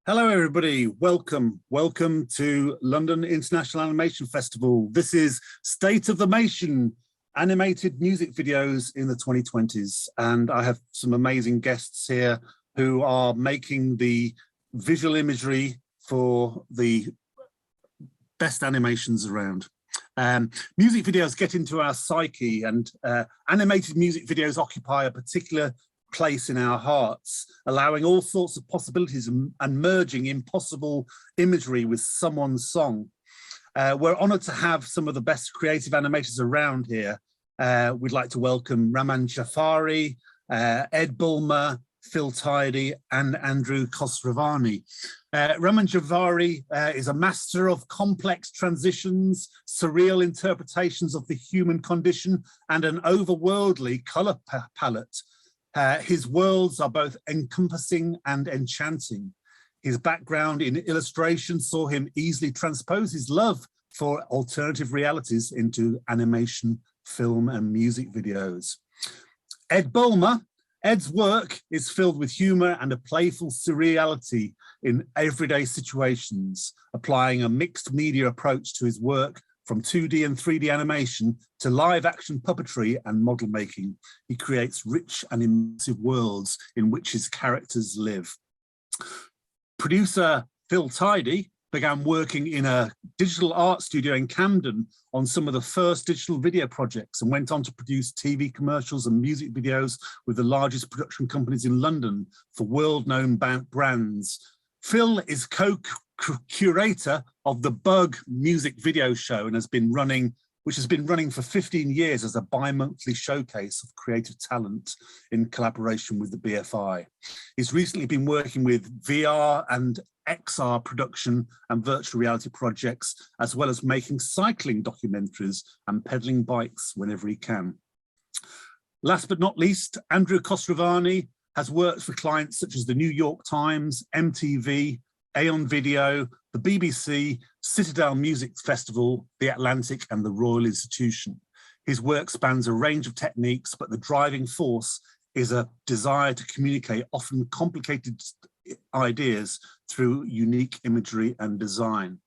Hello, everybody. Welcome to London International Animation Festival. This is State of the Mation, animated music videos in the 2020s. And I have some amazing guests here who are making the visual imagery for the best animations around. Music videos get into our psyche, and animated music videos occupy a particular place in our hearts, allowing all sorts of possibilities and merging impossible imagery with someone's song. We're honoured to have some of the best creative animators around here. We'd like to welcome Raman Djafari, Ed Bulmer, Phil Tidy, and Andrew Khosravani. Raman Djafari is a master of complex transitions, surreal interpretations of the human condition, and an overworldly colour palette. His worlds are both encompassing and enchanting. His background in illustration saw him easily transpose his love for alternative realities into animation, film, and music videos. Ed Bulmer. Ed's work is filled with humour and a playful surreality in everyday situations, applying a mixed media approach to his work from 2D and 3D animation to live action puppetry and model making. He creates rich and immersive worlds in which his characters live. Producer Phil Tidy began working in a digital art studio in Camden on some of the first digital video projects and went on to produce TV commercials and music videos with the largest production companies in London for world-known brands. Phil is co-curator of the Bug music video show and which has been running for 15 years as a bi-monthly showcase of creative talent in collaboration with the BFI. He's recently been working with VR and XR production and virtual reality projects, as well as making cycling documentaries and pedaling bikes whenever he can. Last but not least, Andrew Khosravani has worked for clients such as the New York Times, MTV, Aeon Video, the BBC, Citadel Music Festival, The Atlantic, and the Royal Institution. His work spans a range of techniques, but the driving force is a desire to communicate often complicated ideas through unique imagery and design.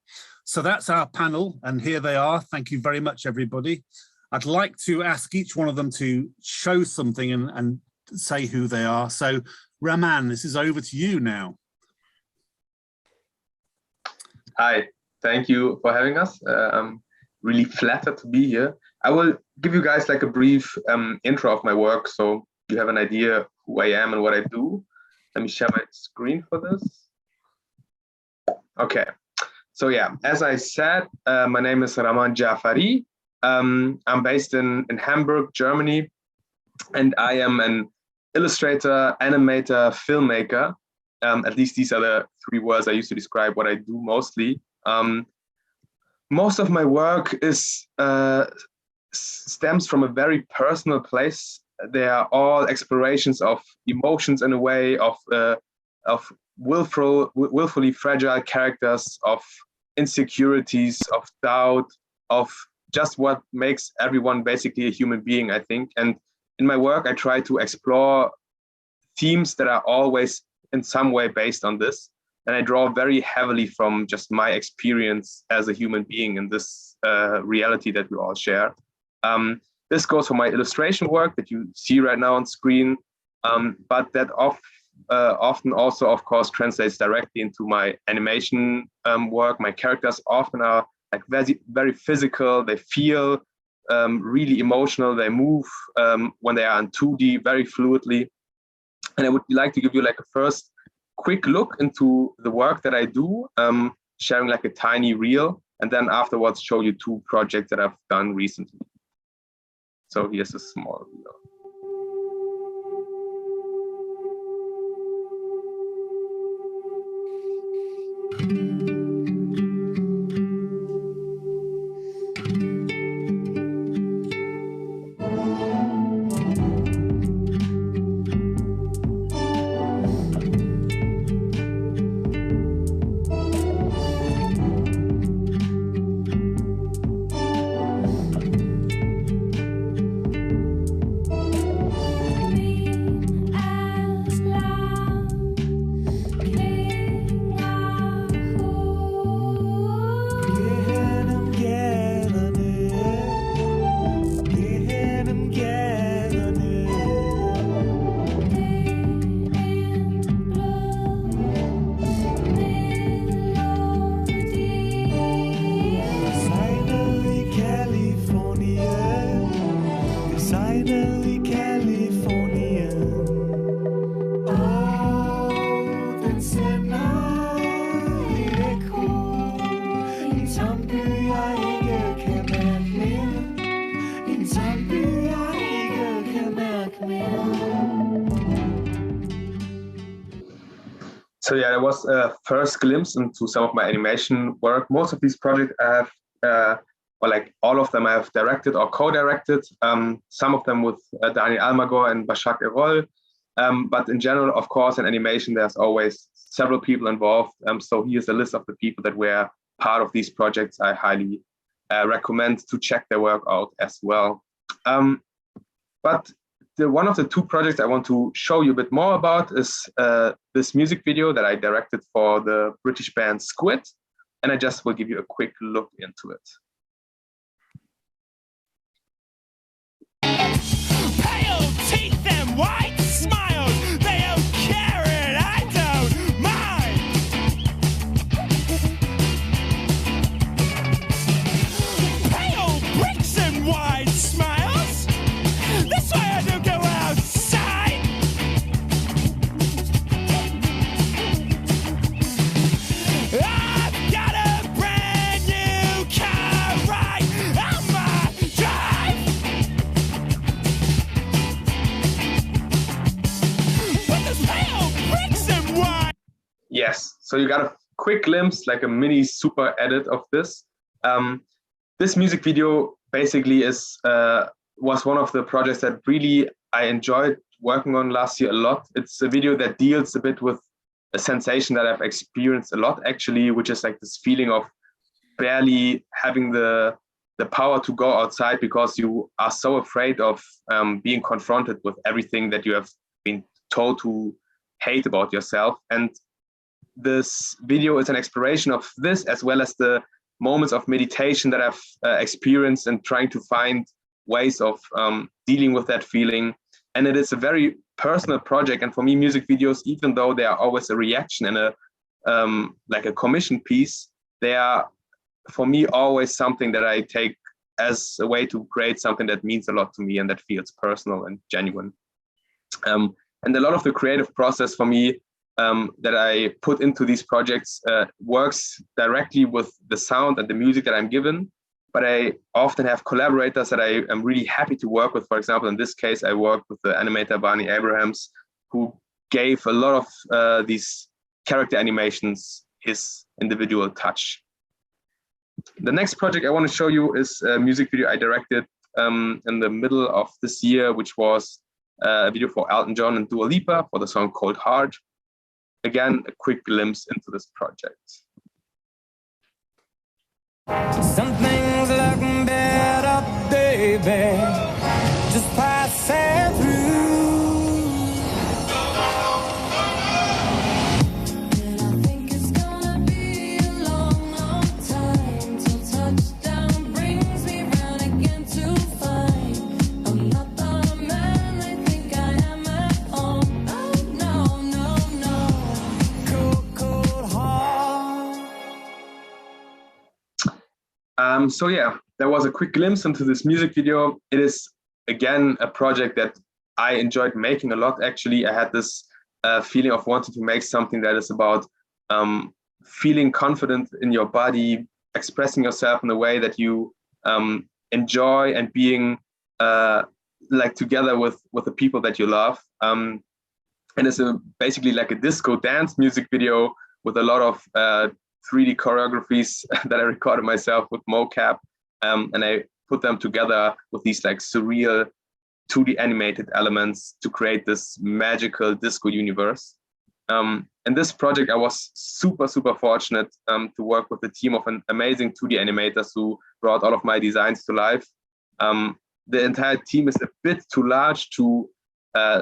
So that's our panel, and here they are. Thank you very much, everybody. I'd like to ask each one of them to show something and say who they are. So Raman, this is over to you now. Hi, thank you for having us. I'm really flattered to be here. I will give you guys like a brief intro of my work so you have an idea who I am and what I do. Let me share my screen for this. Okay, so yeah, as I said, my name is Raman Djafari. I'm based in Hamburg, Germany, and I am an illustrator, animator, filmmaker. At least these are the three words I use to describe what I do mostly. Most of my work stems from a very personal place. They are all explorations of emotions in a way, of willfully fragile characters, of insecurities, of doubt, of just what makes everyone basically a human being, I think. And in my work, I try to explore themes that are always in some way based on this. And I draw very heavily from just my experience as a human being in this reality that we all share. This goes for my illustration work that you see right now on screen, but that often also, of course, translates directly into my animation work. My characters often are like very physical. They feel really emotional. They move when they are in 2D very fluidly. And I would like to give you like a first quick look into the work that I do, sharing like a tiny reel, and then afterwards show you two projects that I've done recently. So here's a small reel. Finally Californian. Den sender et ekko. En tom by jeg ikke kan mærke mere. En tom by jeg ikke kan mærke mere. So yeah, that was a first glimpse into some of my animation work. Most of these projects I have, or like all of them I have directed or co-directed, some of them with Daniel Almagor and Bashak Erol. But in general, of course, in animation, there's always several people involved. So here's a list of the people that were part of these projects. I highly recommend to check their work out as well. But one of the two projects I want to show you a bit more about is this music video that I directed for the British band Squid. And I just will give you a quick look into it. Pale teeth and white smiles, they don't care and I don't mind. Pale bricks and white smiles, that's why I don't go outside. I've got a brand new car right on my drive. But there's pale bricks and white. Yes, so you got a quick glimpse, like a mini super edit of this. This music video basically was one of the projects that really I enjoyed working on last year a lot. It's a video that deals a bit with a sensation that I've experienced a lot actually, which is like this feeling of barely having the power to go outside because you are so afraid of being confronted with everything that you have been told to hate about yourself. And this video is an exploration of this, as well as the moments of meditation that I've experienced and trying to find ways of dealing with that feeling. And it is a very personal project. And for me, music videos, even though they are always a reaction and like a commission piece, they are, for me, always something that I take as a way to create something that means a lot to me and that feels personal and genuine. And a lot of the creative process for me that I put into these projects works directly with the sound and the music that I'm given. But I often have collaborators that I am really happy to work with. For example, in this case, I worked with the animator Barney Abrahams, who gave a lot of these character animations his individual touch. The next project I want to show you is a music video I directed in the middle of this year, which was a video for Elton John and Dua Lipa for the song Cold Heart. Again, a quick glimpse into this project. Some things look better, baby, just passing through. And I think it's gonna be a long, long time till touchdown brings me round again to find I'm not the man I think I am at home. Oh, no, no, no. Cold, cold heart. So yeah, that was a quick glimpse into this music video. It is, again, a project that I enjoyed making a lot, actually. I had this feeling of wanting to make something that is about feeling confident in your body, expressing yourself in a way that you enjoy, and being like together with the people that you love. And it's basically like a disco dance music video with a lot of 3D choreographies that I recorded myself with mocap, and I put them together with these like surreal 2D animated elements to create this magical disco universe. In this project, I was super fortunate to work with a team of an amazing 2D animators who brought all of my designs to life. The entire team is a bit too large to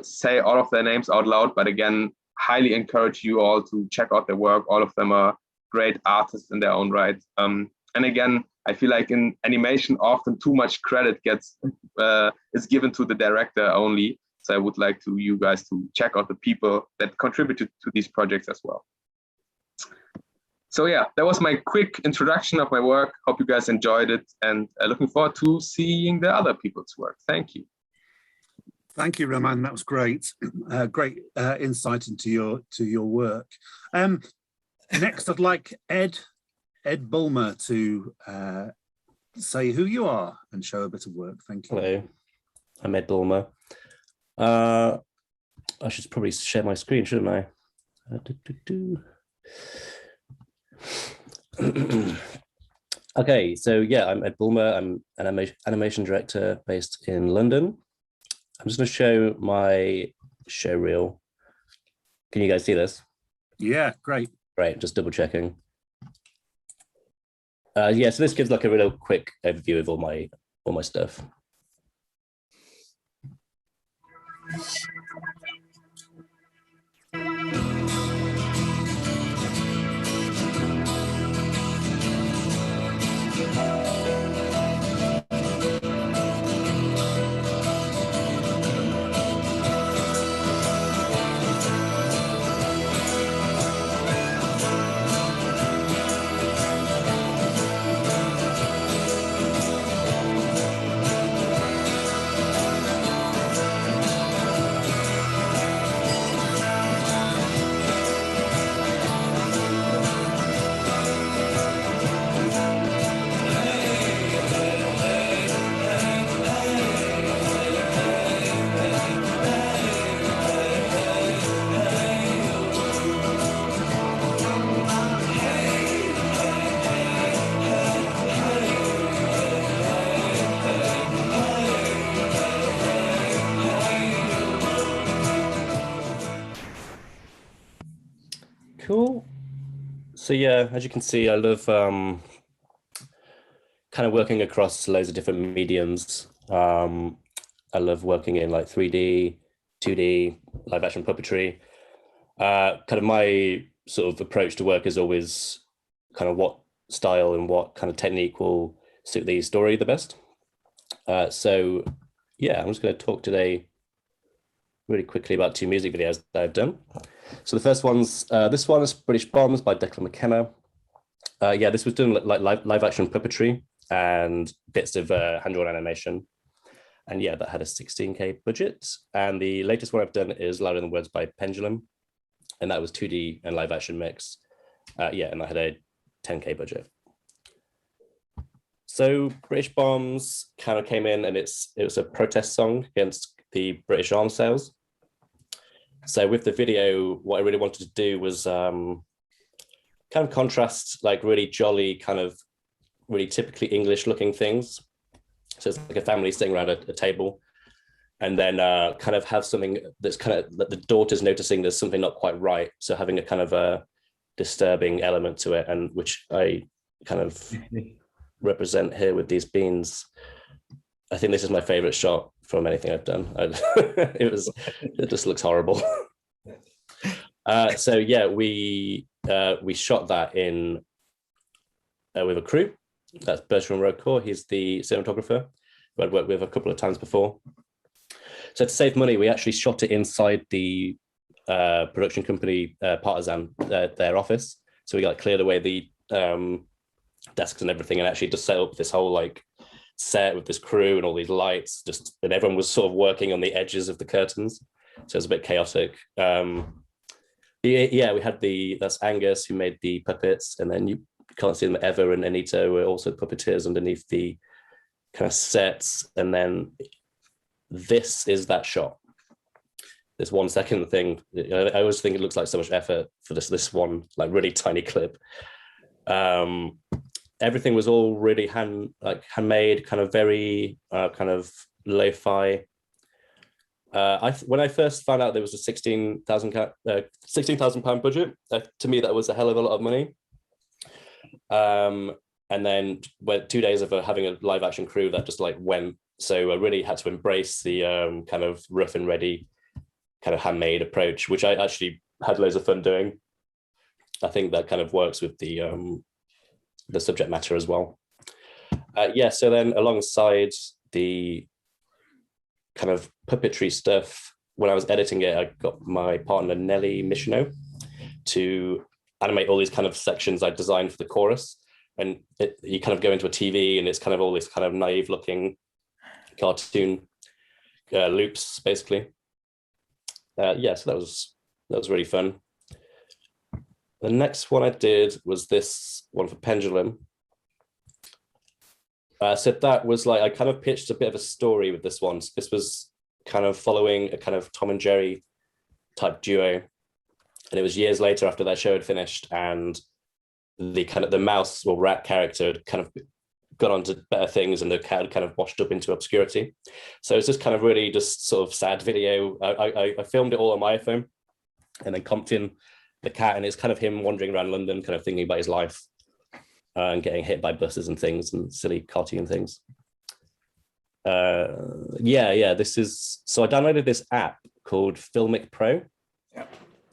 say all of their names out loud, but again, highly encourage you all to check out their work. All of them are great artists in their own right. And again, I feel like in animation, often too much credit is given to the director only. So I would like you guys to check out the people that contributed to these projects as well. So yeah, that was my quick introduction of my work. Hope you guys enjoyed it, and looking forward to seeing the other people's work. Thank you. Thank you, Raman. That was great. Great insight into your work. Next, I'd like Ed Bulmer to say who you are and show a bit of work. Thank you. Hello, I'm Ed Bulmer. I should probably share my screen, shouldn't I? Okay, so yeah, I'm Ed Bulmer. I'm an animation director based in London. I'm just going to show my show reel. Can you guys see this? Yeah, great. Right, just double checking. Yeah, so this gives like a real quick overview of all my stuff. Cool. So yeah, as you can see, I love kind of working across loads of different mediums. I love working in like 3D, 2D, live action puppetry. Kind of my sort of approach to work is always kind of what style and what kind of technique will suit the story the best. So yeah, I'm just going to talk today really quickly about two music videos that I've done. So the first one's, this one is British Bombs by Declan McKenna. Yeah, this was done like live action puppetry and bits of hand-drawn animation. And yeah, that had a 16K budget. And the latest one I've done is Louder Than Words by Pendulum. And that was 2D and live action mix. Yeah, and that had a 10K budget. So British Bombs kind of came in and it was a protest song against the British arms sales. So with the video, what I really wanted to do was kind of contrast like really jolly, kind of really typically English looking things. So it's like a family sitting around a table, and then kind of have something that's kind of that the daughter's noticing there's something not quite right. So having a kind of a disturbing element to it, and which I kind of represent here with these beans. I think this is my favorite shot from anything I've done. It just looks horrible. So yeah, we shot that in with a crew. That's Bertrand Rocourt. He's the cinematographer who I'd worked with a couple of times before. So to save money, we actually shot it inside the production company Partisan, their office. So we like cleared away the desks and everything, and actually just set up this whole like set with this crew and all these lights, and everyone was sort of working on the edges of the curtains, so it was a bit chaotic. Yeah, we had that's Angus who made the puppets, and then you can't see them. Eva and Anita were also puppeteers underneath the kind of sets, and then this is that shot. This 1 second thing. I always think it looks like so much effort for this one like really tiny clip. Everything was all really handmade, kind of very kind of lo-fi. When I first found out there was a £16,000 budget, to me that was a hell of a lot of money. And then 2 days of having a live action crew that just like went. So I really had to embrace the kind of rough and ready, kind of handmade approach, which I actually had loads of fun doing. I think that kind of works with the subject matter as well. Yeah, so then alongside the kind of puppetry stuff, when I was editing it, I got my partner Nelly Michino to animate all these kind of sections I designed for the chorus. And you kind of go into a TV and it's kind of all this kind of naive looking cartoon loops, basically. Yeah, so that was really fun. The next one I did was this one for Pendulum. So that was like, I kind of pitched a bit of a story with this one. So this was kind of following a kind of Tom and Jerry type duo. And it was years later after that show had finished, and the mouse or rat character had kind of got onto better things, and the cat had kind of washed up into obscurity. So it's just kind of really just sort of sad video. I filmed it all on my iPhone and then comped in the cat, and it's kind of him wandering around London, kind of thinking about his life and getting hit by buses and things and silly cartoon things. This is, so I downloaded this app called Filmic Pro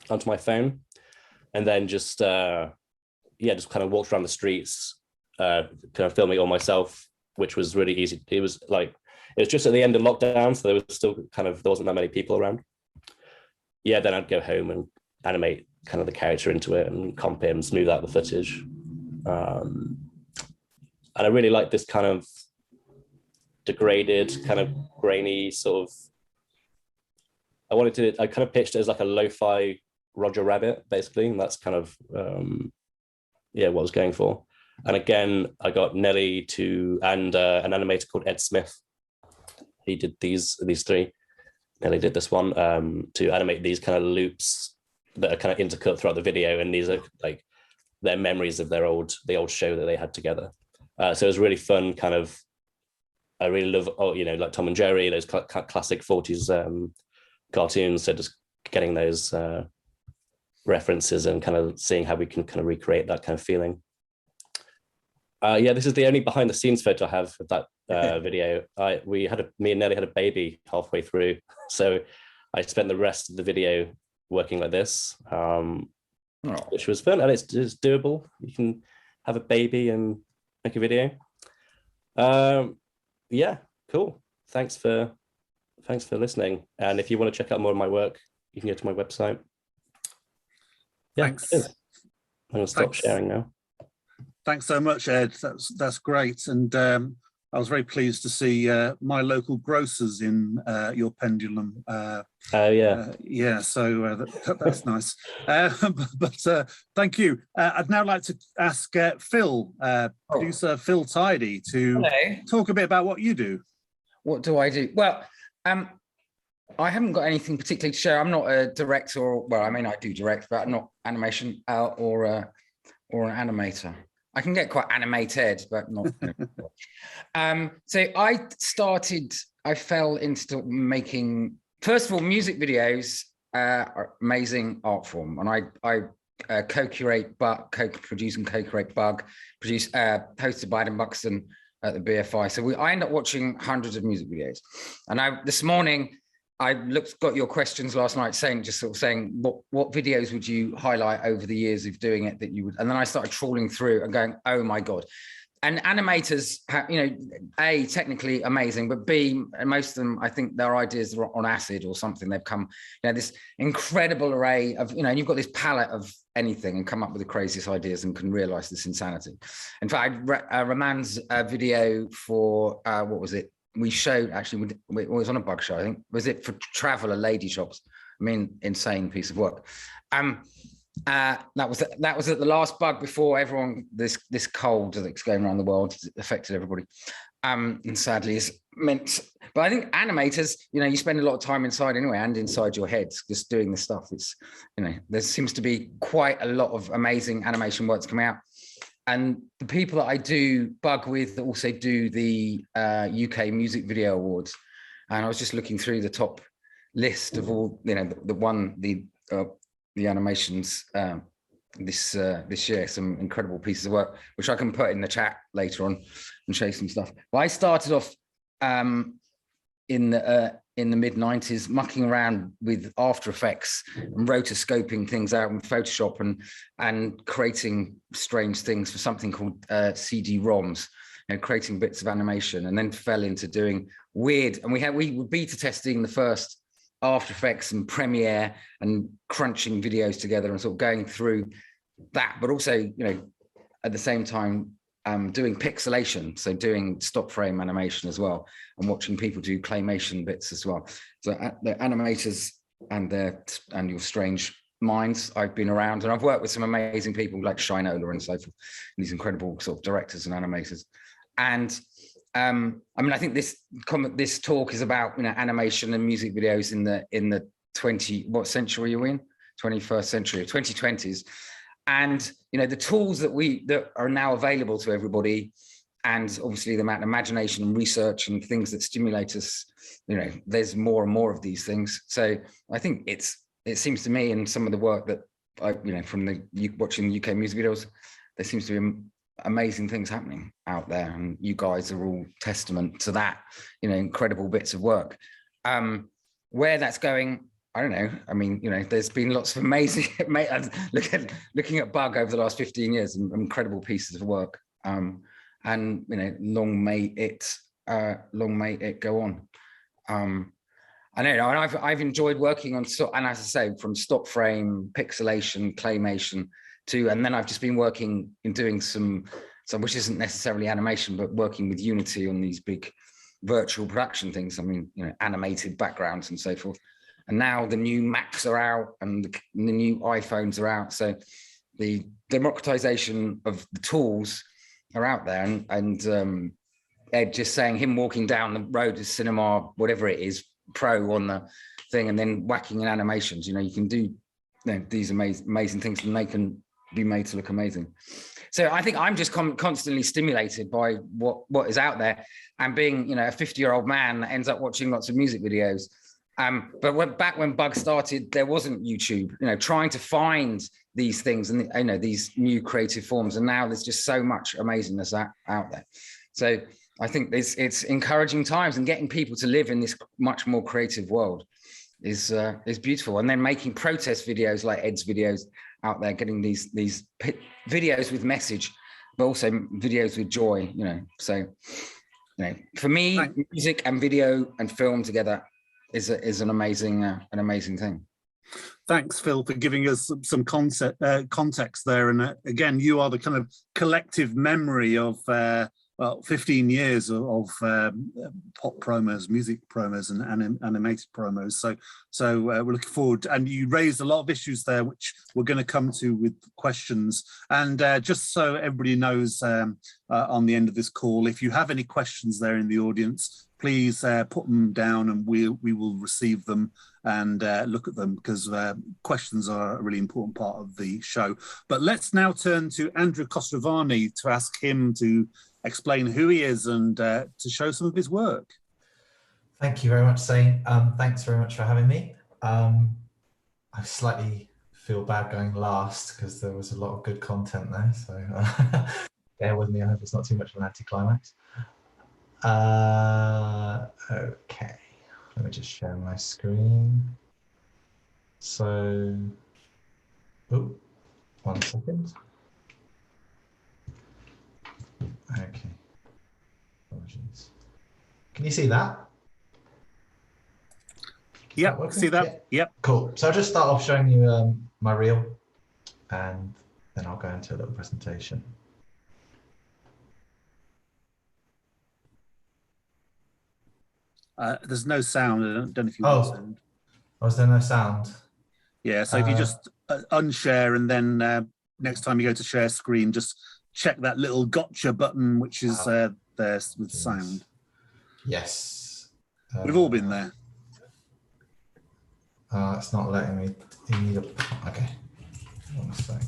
onto my phone, and then just kind of walked around the streets, kind of filming it all myself, which was really easy. It was just at the end of lockdown, so there wasn't that many people around. Yeah, then I'd go home and animate kind of the character into it and comp him, smooth out the footage. And I really like this kind of degraded, kind of grainy sort of, I kind of pitched it as like a lo-fi Roger Rabbit, basically, and that's kind of what I was going for. And again, I got Nelly and an animator called Ed Smith. He did these three. Nelly did this one to animate these kind of loops that are kind of intercut throughout the video, and these are like their memories of the old show that they had together. So it was really fun. Kind of, I really love like Tom and Jerry, those classic 40s cartoons. So just getting those references and kind of seeing how we can kind of recreate that kind of feeling. This is the only behind the scenes photo I have of that video. Me and Nelly had a baby halfway through, so I spent the rest of the video working like this, which was fun, and it's doable. You can have a baby and make a video. Cool. Thanks for listening. And if you want to check out more of my work, you can go to my website. Thanks. I'm going to stop sharing now. Thanks so much, Ed. That's great. And I was very pleased to see my local grocers in your Pendulum. So that's nice. But thank you. I'd now like to ask Phil, producer Phil Tidy, to talk a bit about what you do. What do I do? Well, I haven't got anything particularly to share. I'm not a director, I do direct, but I'm not animation or an animator. I can get quite animated, but not. So I fell into making, first of all, music videos are amazing art form. And I co-curate, co-produce and co-create Bug, hosted by Adam Buxton at the BFI. So I end up watching hundreds of music videos. And this morning, I got your questions last night saying what videos would you highlight over the years of doing it that you would, and then I started trawling through and going, oh my God. And animators have, A, technically amazing, but B, most of them, I think their ideas are on acid or something. They've come, this incredible array of, and you've got this palette of anything and come up with the craziest ideas and can realize this insanity. In fact, Raman's video for, what was it? We showed, actually, it was on a Bug show, I think. Was it for Traveller Lady Shops? Insane piece of work. That was at the last Bug before everyone, this cold that's going around the world affected everybody. And sadly is meant, but I think animators, you spend a lot of time inside anyway, and inside your heads, just doing this stuff. It's, there seems to be quite a lot of amazing animation works coming out. And the people that I do Bug with also do the UK Music Video Awards. And I was just looking through the top list of all, the animations this year, some incredible pieces of work, which I can put in the chat later on and show some stuff. Well, I started off in the mid-90s mucking around with After Effects and rotoscoping things out in Photoshop and creating strange things for something called CD-ROMs, creating bits of animation, and then fell into doing weird. And we were beta testing the first After Effects and Premiere and crunching videos together and sort of going through that, but also, at the same time, doing pixelation, so doing stop frame animation as well, and watching people do claymation bits as well. So the animators and your strange minds, I've been around, and I've worked with some amazing people like Shinola and so forth, these incredible sort of directors and animators. And I mean, I think this talk is about, you know, animation and music videos in the what century are you in? 21st century, 2020s. And, you know, the tools that are now available to everybody, and obviously the amount of imagination and research and things that stimulate us, you know, there's more and more of these things. So I think it seems to me, in some of the work that I, you know, from watching the UK music videos, there seems to be amazing things happening out there, and you guys are all testament to that, you know, incredible bits of work. Where that's going, I don't know. I mean, you know, there's been lots of amazing, looking at Bug over the last 15 years, and incredible pieces of work. And, you know, long may it go on. I know, and I've enjoyed working on, and as I say, from stop frame, pixelation, claymation and then I've just been working in doing some which isn't necessarily animation, but working with Unity on these big virtual production things. I mean, you know, animated backgrounds and so forth. And now the new Macs are out and the new iPhones are out. So the democratization of the tools are out there. And Ed just saying, him walking down the road to Cinema, whatever it is, Pro on the thing, and then whacking in animations. You know, you can do, you know, these amazing things, and they can be made to look amazing. So I think I'm just constantly stimulated by what is out there, and being, you know, a 50-year-old man that ends up watching lots of music videos. But back when Bug started, there wasn't YouTube, you know, trying to find these things and, you know, these new creative forms. And now there's just so much amazingness out there. So I think it's encouraging times, and getting people to live in this much more creative world is beautiful. And then making protest videos like Ed's videos out there, getting these videos with message, but also videos with joy, you know. So, you know, for me, music and video and film together is an amazing thing. Thanks, Phil, for giving us some context there. And again, you are the kind of collective memory of 15 years of pop promos, music promos, and animated promos. So we're looking forward. And you raised a lot of issues there, which we're going to come to with questions. And just so everybody knows, on the end of this call, if you have any questions there in the audience, please put them down, and we will receive them and look at them, because questions are a really important part of the show. But let's now turn to Andrew Khosravani to ask him to explain who he is and to show some of his work. Thank you very much, Zane. Thanks very much for having me. I slightly feel bad going last because there was a lot of good content there, so bear with me. I hope it's not too much of an anticlimax. Okay, let me just share my screen. So, oh, 1 second. Okay, apologies. Can you see that? Yep, see that? Yeah. Yep. Cool. So I'll just start off showing you my reel, and then I'll go into a little presentation. There's no sound. I don't know if you want sound. Oh, is there no sound? Yeah, so if you just unshare, and then next time you go to share screen, just check that little gotcha button, which is there with sound. Yes. We've all been there. It's not letting me. You need a. Okay. 1 sec.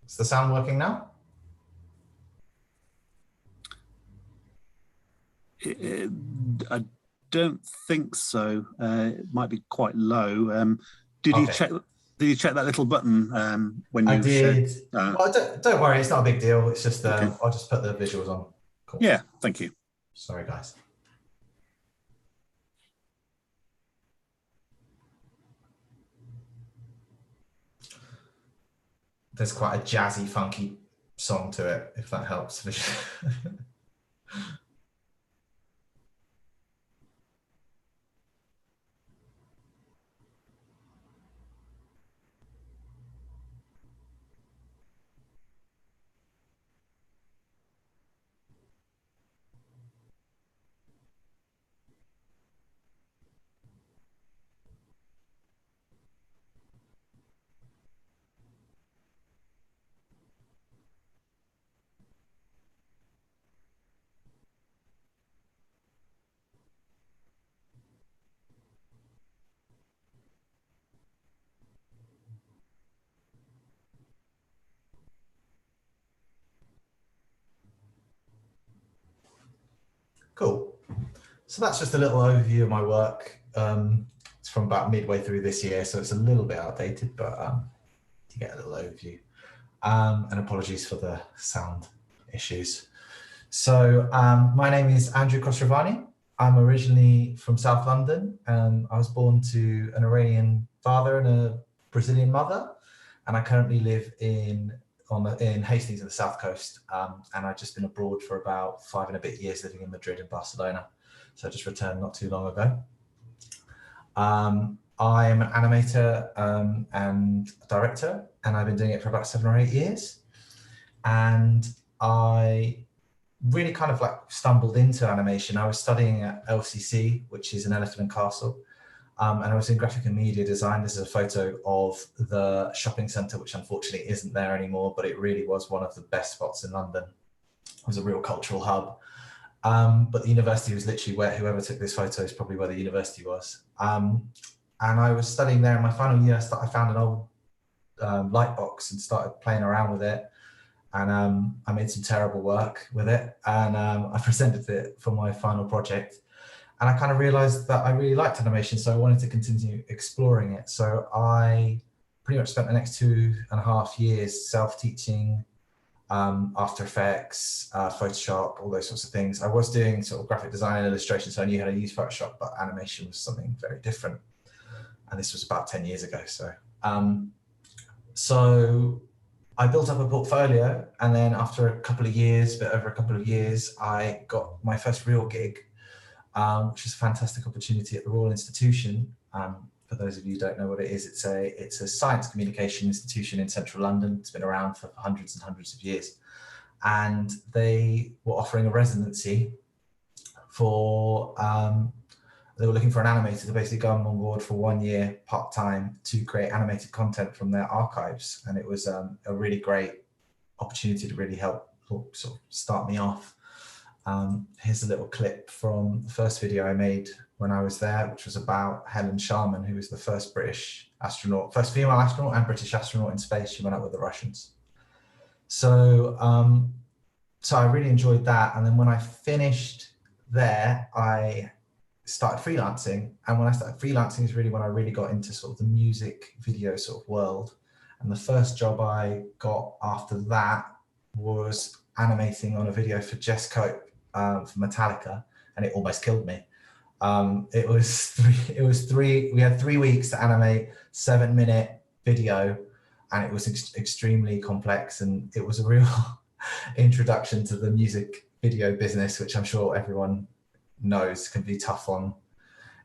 Is the sound working now? I don't think so. It might be quite low. Did you check? Did you check that little button when you? I did. Shared? Well, don't worry. It's not a big deal. It's just okay. I'll just put the visuals on. Cool. Yeah. Thank you. Sorry, guys. There's quite a jazzy, funky song to it, if that helps. Cool. So that's just a little overview of my work. It's from about midway through this year, so it's a little bit outdated, but you get a little overview. And apologies for the sound issues. So my name is Andrew Khosravani. I'm originally from South London. I was born to an Iranian father and a Brazilian mother, and I currently live in Hastings on the south coast. And I've just been abroad for about 5 and a bit years, living in Madrid and Barcelona. So I just returned not too long ago. I am an animator and director, and I've been doing it for about 7 or 8 years. And I really kind of like stumbled into animation. I was studying at LCC, which is in Elephant and Castle, and I was in graphic and media design. This is a photo of the shopping centre, which unfortunately isn't there anymore, but it really was one of the best spots in London. It was a real cultural hub. But the university was literally where whoever took this photo is probably where the university was. And I was studying there in my final year. I found an old light box and started playing around with it. And I made some terrible work with it. And I presented it for my final project. And I kind of realized that I really liked animation, so I wanted to continue exploring it. So I pretty much spent the next 2.5 years self-teaching After Effects, Photoshop, all those sorts of things. I was doing sort of graphic design and illustration, so I knew how to use Photoshop, but animation was something very different. And this was about 10 years ago. So I built up a portfolio, and then after a couple of years, bit over a couple of years, I got my first real gig, which is a fantastic opportunity at the Royal Institution. For those of you who don't know what it is, it's a science communication institution in central London. It's been around for hundreds and hundreds of years. And they were offering a residency for, they were looking for an animator to basically go on board for 1 year part-time to create animated content from their archives. And it was a really great opportunity to really help sort of start me off. Here's a little clip from the first video I made when I was there, which was about Helen Sharman, who was the first British astronaut, first female astronaut and British astronaut in space. She went up with the Russians. So, so I really enjoyed that. And then when I finished there, I started freelancing. And when I started freelancing is really when I really got into sort of the music video sort of world. And the first job I got after that was animating on a video for Jess Cope for Metallica, and it almost killed me. We had 3 weeks to animate 7-minute video, and it was extremely complex, and it was a real introduction to the music video business, which I'm sure everyone knows can be tough on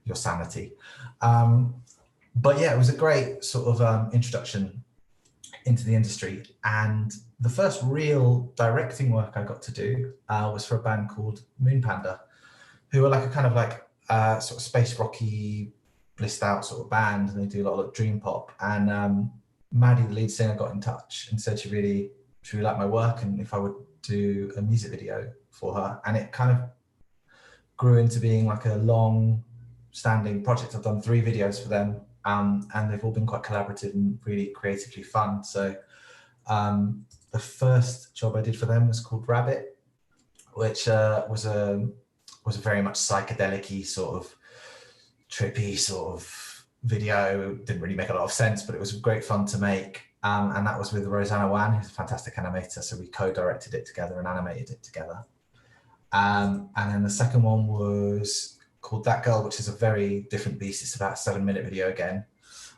your sanity. But yeah, it was a great sort of introduction into the industry. And the first real directing work I got to do was for a band called Moon Panda, who are like a kind of like sort of space rocky, blissed out sort of band, and they do a lot of dream pop. And Maddie, the lead singer, got in touch and said she really liked my work and if I would do a music video for her. And it kind of grew into being like a long standing project. I've done 3 videos for them, and they've all been quite collaborative and really creatively fun. So the first job I did for them was called Rabbit, which was a very much psychedelic-y sort of trippy sort of video. Didn't really make a lot of sense, but it was great fun to make. And that was with Roxane, who's a fantastic animator. So we co-directed it together and animated it together. And then the second one was called That Girl, which is a very different beast. It's about a 7-minute video again.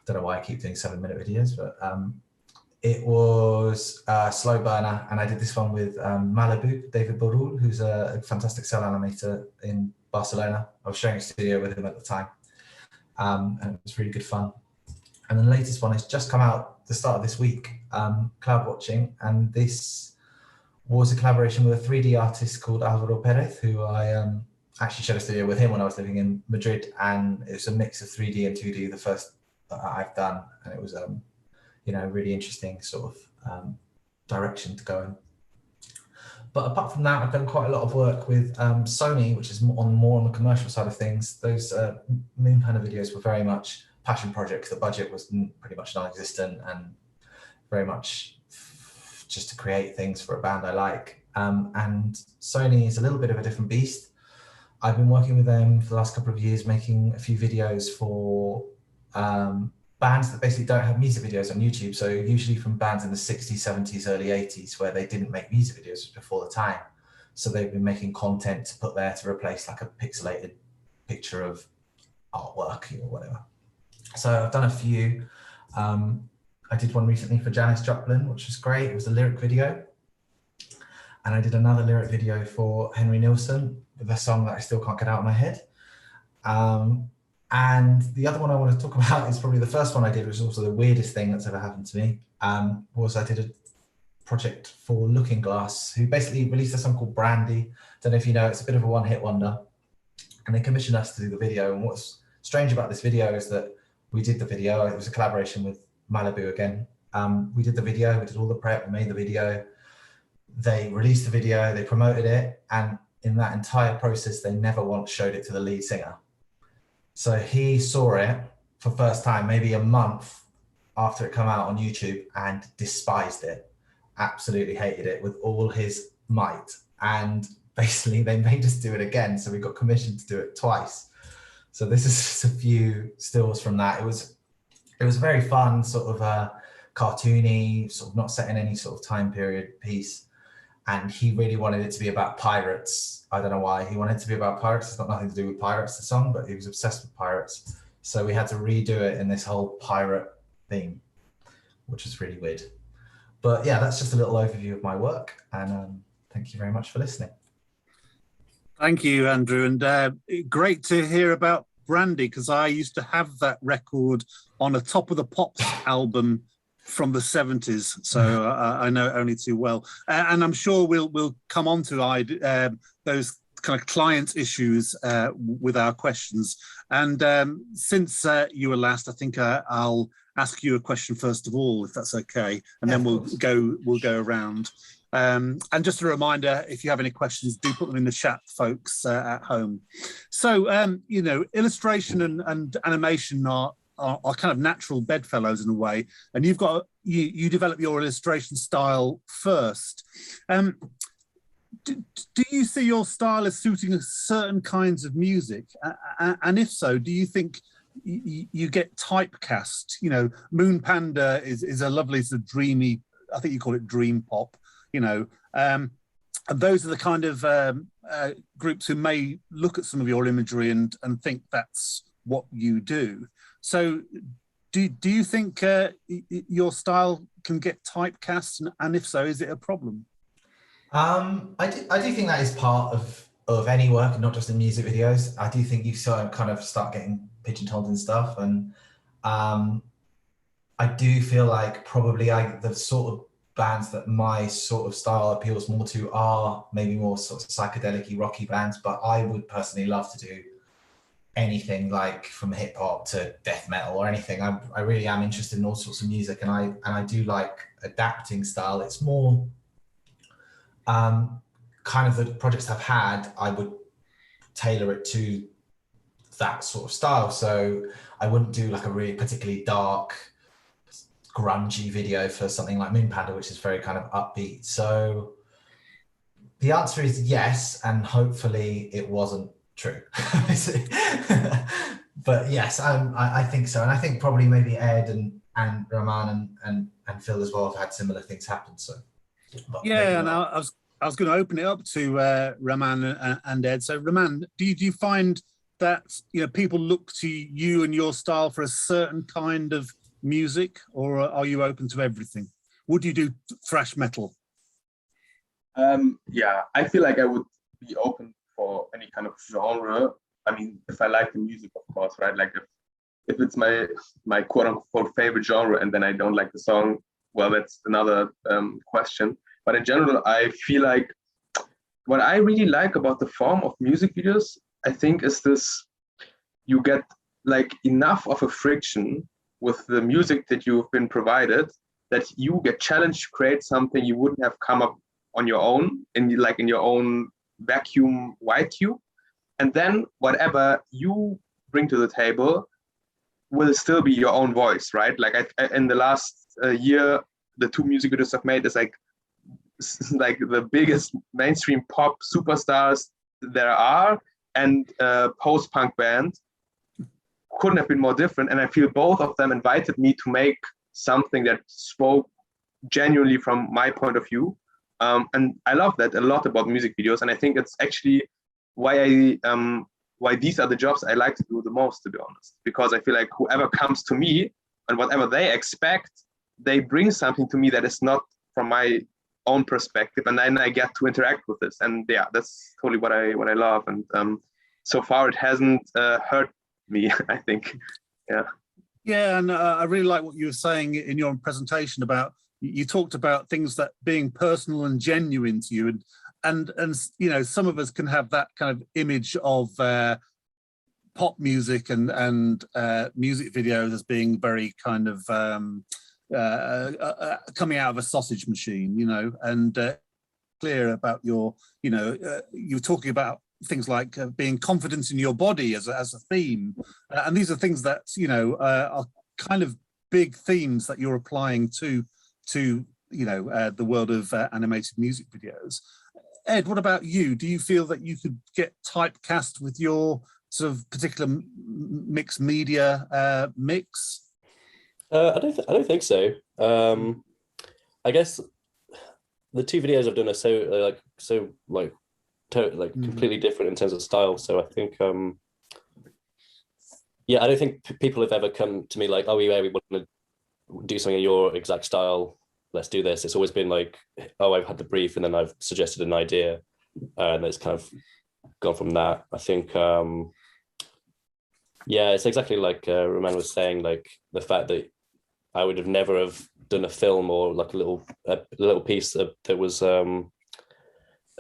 Don't know why I keep doing 7-minute videos, but it was a slow burner. And I did this one with Malibu, David Borul, who's a fantastic cell animator in Barcelona. I was sharing a studio with him at the time. And it was really good fun. And then the latest one has just come out the start of this week, Cloud Watching. And this was a collaboration with a 3D artist called Alvaro Perez, who I actually shared a studio with him when I was living in Madrid. And it was a mix of 3D and 2D, the first that I've done. And it was, you know, really interesting sort of direction to go in. But apart from that, I've done quite a lot of work with Sony, which is more on the commercial side of things. Those Moon Panda videos were very much passion projects. The budget was pretty much non-existent and very much just to create things for a band I like. And Sony is a little bit of a different beast. I've been working with them for the last couple of years, making a few videos for bands that basically don't have music videos on YouTube. So usually from bands in the 60s, 70s, early 80s, where they didn't make music videos before the time. So they've been making content to put there to replace like a pixelated picture of artwork or whatever. So I've done a few. I did one recently for Janis Joplin, which was great. It was a lyric video. And I did another lyric video for Henry Nilsson with a song that I still can't get out of my head. And the other one I want to talk about is probably the first one I did, which was also the weirdest thing that's ever happened to me, was I did a project for Looking Glass, who basically released a song called Brandy. Don't know if you know, it's a bit of a one-hit wonder. And they commissioned us to do the video. And what's strange about this video is that we did the video. It was a collaboration with Malibu again. We did the video, we did all the prep, we made the video. They released the video, they promoted it. And in that entire process, they never once showed it to the lead singer. So he saw it for first time, maybe a month after it came out on YouTube, and despised it, absolutely hated it with all his might. And basically they made us do it again. So we got commissioned to do it twice. So this is just a few stills from that. It was very fun, sort of cartoony, sort of not set in any sort of time period piece. And he really wanted it to be about pirates. I don't know why he wanted it to be about pirates. It's got nothing to do with pirates, the song, but he was obsessed with pirates. So we had to redo it in this whole pirate theme, which is really weird. But yeah, that's just a little overview of my work. And thank you very much for listening. Thank you, Andrew. And great to hear about Brandy, because I used to have that record on a Top of the Pops album from the 70s, so I know it only too well. And I'm sure we'll come on to those kind of client issues with our questions. And since you were last, I think I'll ask you a question first of all, if that's okay, and then we'll go around. And just a reminder, if you have any questions, do put them in the chat, folks, at home. So, you know, illustration and animation are kind of natural bedfellows in a way, and you develop your illustration style first. Do you see your style as suiting certain kinds of music? And if so, do you think you get typecast? You know, Moon Panda is a lovely sort of dreamy, I think you call it dream pop, you know, and those are the kind of groups who may look at some of your imagery and think that's what you do. So do you think your style can get typecast, and if so, is it a problem? I do think that is part of any work, and not just in music videos. I do think you sort of kind of start getting pigeonholed and stuff, and I do feel like probably the sort of bands that my sort of style appeals more to are maybe more sort of psychedelic-y, rocky bands, but I would personally love to do anything, like from hip hop to death metal or anything. I really am interested in all sorts of music, and I do like adapting style. It's more kind of the projects I've had, I would tailor it to that sort of style. So I wouldn't do like a really particularly dark, grungy video for something like Moon Panda, which is very kind of upbeat. So the answer is yes, and hopefully it wasn't true. But yes, I think so. And I think probably maybe Ed and Raman and Phil as well have had similar things happen. So yeah, and I was going to open it up to Raman and Ed. So Raman, do you find that, you know, people look to you and your style for a certain kind of music, or are you open to everything? Would you do thrash metal? Yeah, I feel like I would be open for any kind of genre. I mean, if I like the music, of course, right? Like if it's my quote unquote favorite genre and then I don't like the song, well, that's another question. But in general, I feel like what I really like about the form of music videos, I think, is this: you get like enough of a friction with the music that you've been provided that you get challenged to create something you wouldn't have come up on your own, in your own vacuum white cube. And then whatever you bring to the table will still be your own voice, right? Like in the last year, the 2 music videos I've made is like the biggest mainstream pop superstars there are, and post-punk band couldn't have been more different. And I feel both of them invited me to make something that spoke genuinely from my point of view. And I love that a lot about music videos. And I think it's actually why why these are the jobs I like to do the most, to be honest, because I feel like whoever comes to me and whatever they expect, they bring something to me that is not from my own perspective, and then I get to interact with this. And yeah, that's totally what I love. And so far it hasn't hurt me, I think. Yeah, and I really like what you were saying in your presentation about, you talked about things that being personal and genuine to you, and you know, some of us can have that kind of image of pop music and music videos as being very kind of coming out of a sausage machine, you know, and clear about your, you know, you're talking about things like being confident in your body as a theme, and these are things that, you know, are kind of big themes that you're applying to you know, the world of animated music videos. Ed, what about you? Do you feel that you could get typecast with your sort of particular mixed media mix? I don't think so. I guess the two videos I've done are so completely different in terms of style. So I think yeah, I don't think people have ever come to me like, oh yeah, we want to do something in your exact style, let's do this. It's always been like, oh, I've had the brief and then I've suggested an idea, and it's kind of gone from that. I think yeah, it's exactly like Raman was saying, like the fact that I would have never have done a film or like a little piece that was a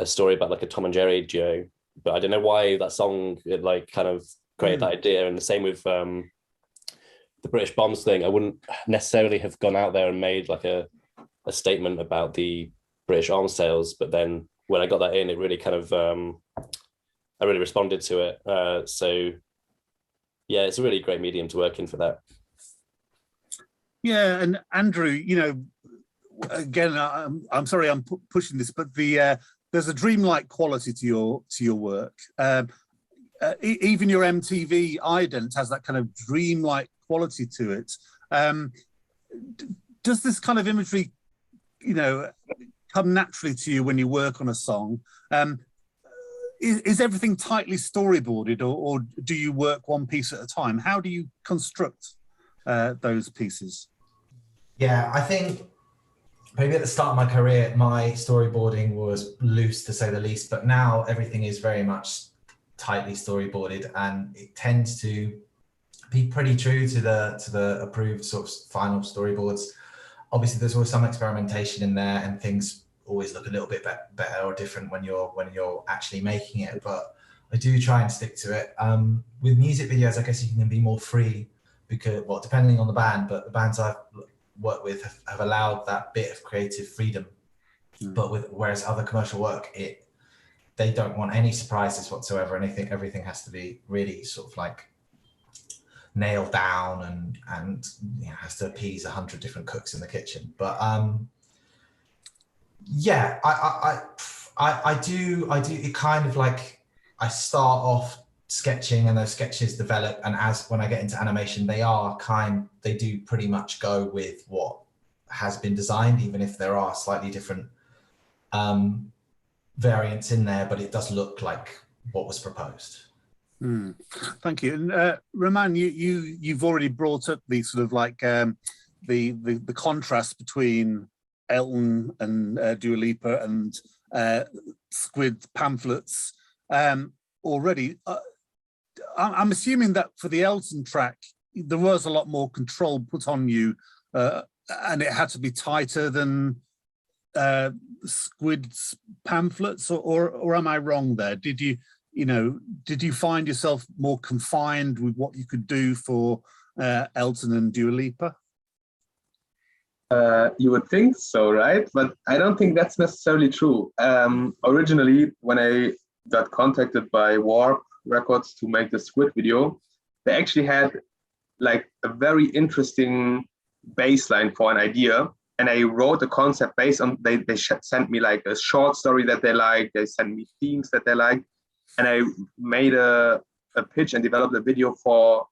story about like a Tom and Jerry duo, but I don't know why that song, it like kind of created that idea. And the same with the British Bombs thing. I wouldn't necessarily have gone out there and made like a statement about the British arms sales, but then when I got that in, it really kind of I really responded to it. So yeah, it's a really great medium to work in for that. Yeah, and Andrew, you know, again, I'm sorry I'm pushing this, but there's a dreamlike quality to your work. Even your MTV ident has that kind of dreamlike quality to it. Does this kind of imagery, you know, come naturally to you when you work on a song? Is everything tightly storyboarded, or do you work one piece at a time? How do you construct those pieces? Yeah, I think maybe at the start of my career, my storyboarding was loose, to say the least, but now everything is very much tightly storyboarded, and it tends to be pretty true to the approved sort of final storyboards. Obviously, there's always some experimentation in there, and things always look a little bit better or different when you're actually making it. But I do try and stick to it. With music videos, I guess you can be more free because, well, depending on the band, but the bands I've worked with have allowed that bit of creative freedom. But whereas other commercial work, they don't want any surprises whatsoever. Everything has to be really sort of like nailed down and you know, has to appease 100 different cooks in the kitchen. But yeah, I do it kind of like, I start off sketching and those sketches develop, and when I get into animation, they do pretty much go with what has been designed, even if there are slightly different variants in there, but it does look like what was proposed. Thank you. And Raman, you've already brought up the sort of like the contrast between Elton and Dua Lipa and Squid, Pamphlets already. I'm assuming that for the Elton track, there was a lot more control put on you, and it had to be tighter than Squid's Pamphlets, or am I wrong there? Did you find yourself more confined with what you could do for Elton and Dua Lipa? You would think so, right? But I don't think that's necessarily true. Originally, when I got contacted by Warp Records to make the Squid video, they actually had like a very interesting baseline for an idea. And I wrote a concept based on, they sent me like a short story that they liked, they sent me themes that they liked. and I made a pitch and developed a video for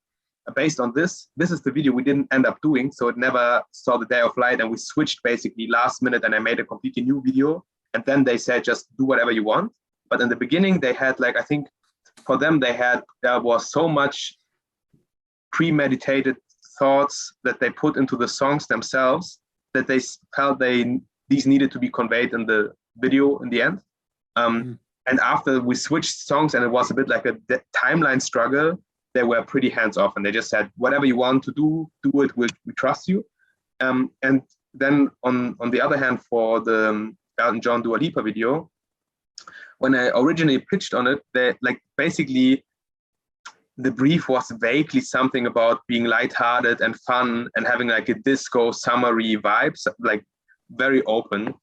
based on this. This is the video we didn't end up doing, so it never saw the day of light, and we switched basically last minute, and I made a completely new video, and then they said just do whatever you want. But in the beginning they had like, I think for them there was so much premeditated thoughts that they put into the songs themselves that they felt these needed to be conveyed in the video in the end. And after we switched songs and it was a bit like a timeline struggle, they were pretty hands-off, and they just said, whatever you want to do it, we trust you. And then on the other hand, for the Elton John Dua Lipa video, when I originally pitched on it, they like basically the brief was vaguely something about being lighthearted and fun and having like a disco summery vibes, like very open.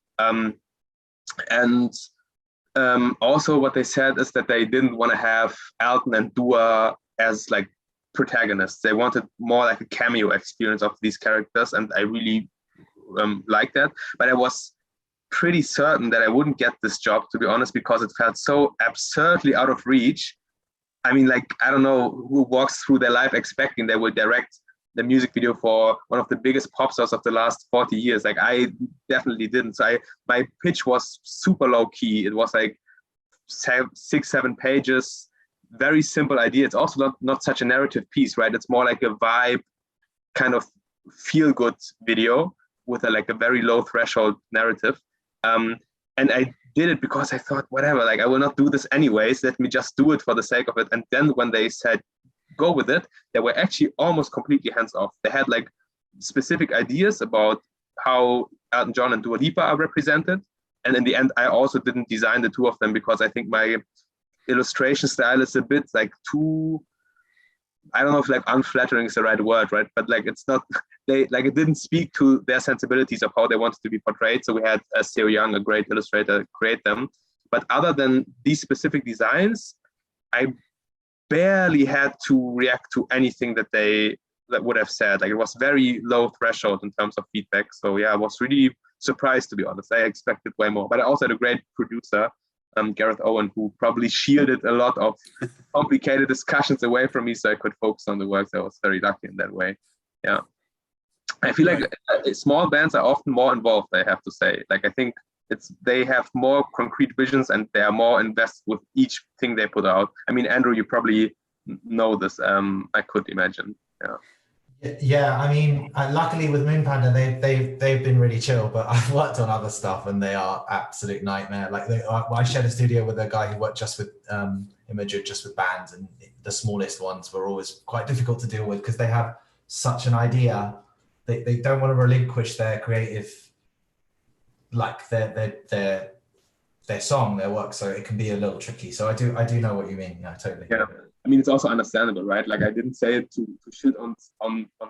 Also what they said is that they didn't want to have Elton and Dua as like protagonists. They wanted more like a cameo experience of these characters, and I really liked that. But I was pretty certain that I wouldn't get this job, to be honest, because it felt so absurdly out of reach. I mean, like, I don't know who walks through their life expecting they will direct the music video for one of the biggest pop stars of the last 40 years. Like, I definitely didn't. So my pitch was super low key. It was like 6-7 pages, very simple idea. It's also not such a narrative piece, right? It's more like a vibe kind of feel good video with a very low threshold narrative. And I did it because I thought, whatever, like I will not do this anyways. Let me just do it for the sake of it. And then when they said, go with it, they were actually almost completely hands off. They had like specific ideas about how Elton John and Dua Lipa are represented. And in the end, I also didn't design the two of them because I think my illustration style is a bit like too, I don't know if like unflattering is the right word, right? But like it's not, it didn't speak to their sensibilities of how they wanted to be portrayed. So we had Seo Young, a great illustrator, create them. But other than these specific designs, I barely had to react to anything that would have said. Like it was very low threshold in terms of feedback. So yeah, I was really surprised, to be honest. I expected way more. But I also had a great producer, Gareth Owen, who probably shielded a lot of complicated discussions away from me so I could focus on the work. So I was very lucky in that way. Yeah. I feel like small bands are often more involved, I have to say. Like I think they have more concrete visions and they are more invested with each thing they put out. I mean, Andrew, you probably know this. I could imagine. Yeah. Yeah, I mean, luckily with Moon Panda, they've been really chill. But I've worked on other stuff, and they are absolute nightmare. Like I shared a studio with a guy who worked just with imagery, just with bands, and the smallest ones were always quite difficult to deal with because they have such an idea. They don't want to relinquish their creative, like their song, their work. So it can be a little tricky. So I do know what you mean. Yeah, totally. Yeah. I mean, it's also understandable, right? Like I didn't say it to shit on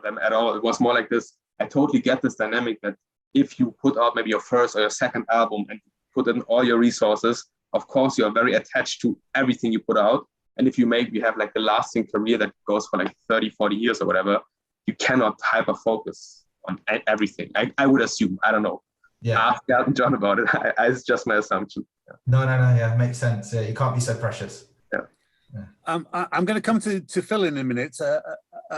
them at all. It was more like this. I totally get this dynamic that if you put out maybe your first or your second album and put in all your resources, of course, you're very attached to everything you put out. And if you have like a lasting career that goes for like 30, 40 years or whatever, you cannot hyper focus on everything. I would assume, I don't know. Yeah. Ask Elton John about it. It's just my assumption. Yeah. No. Yeah, makes sense. Yeah, you can't be so precious. I'm going to come to Phil in a minute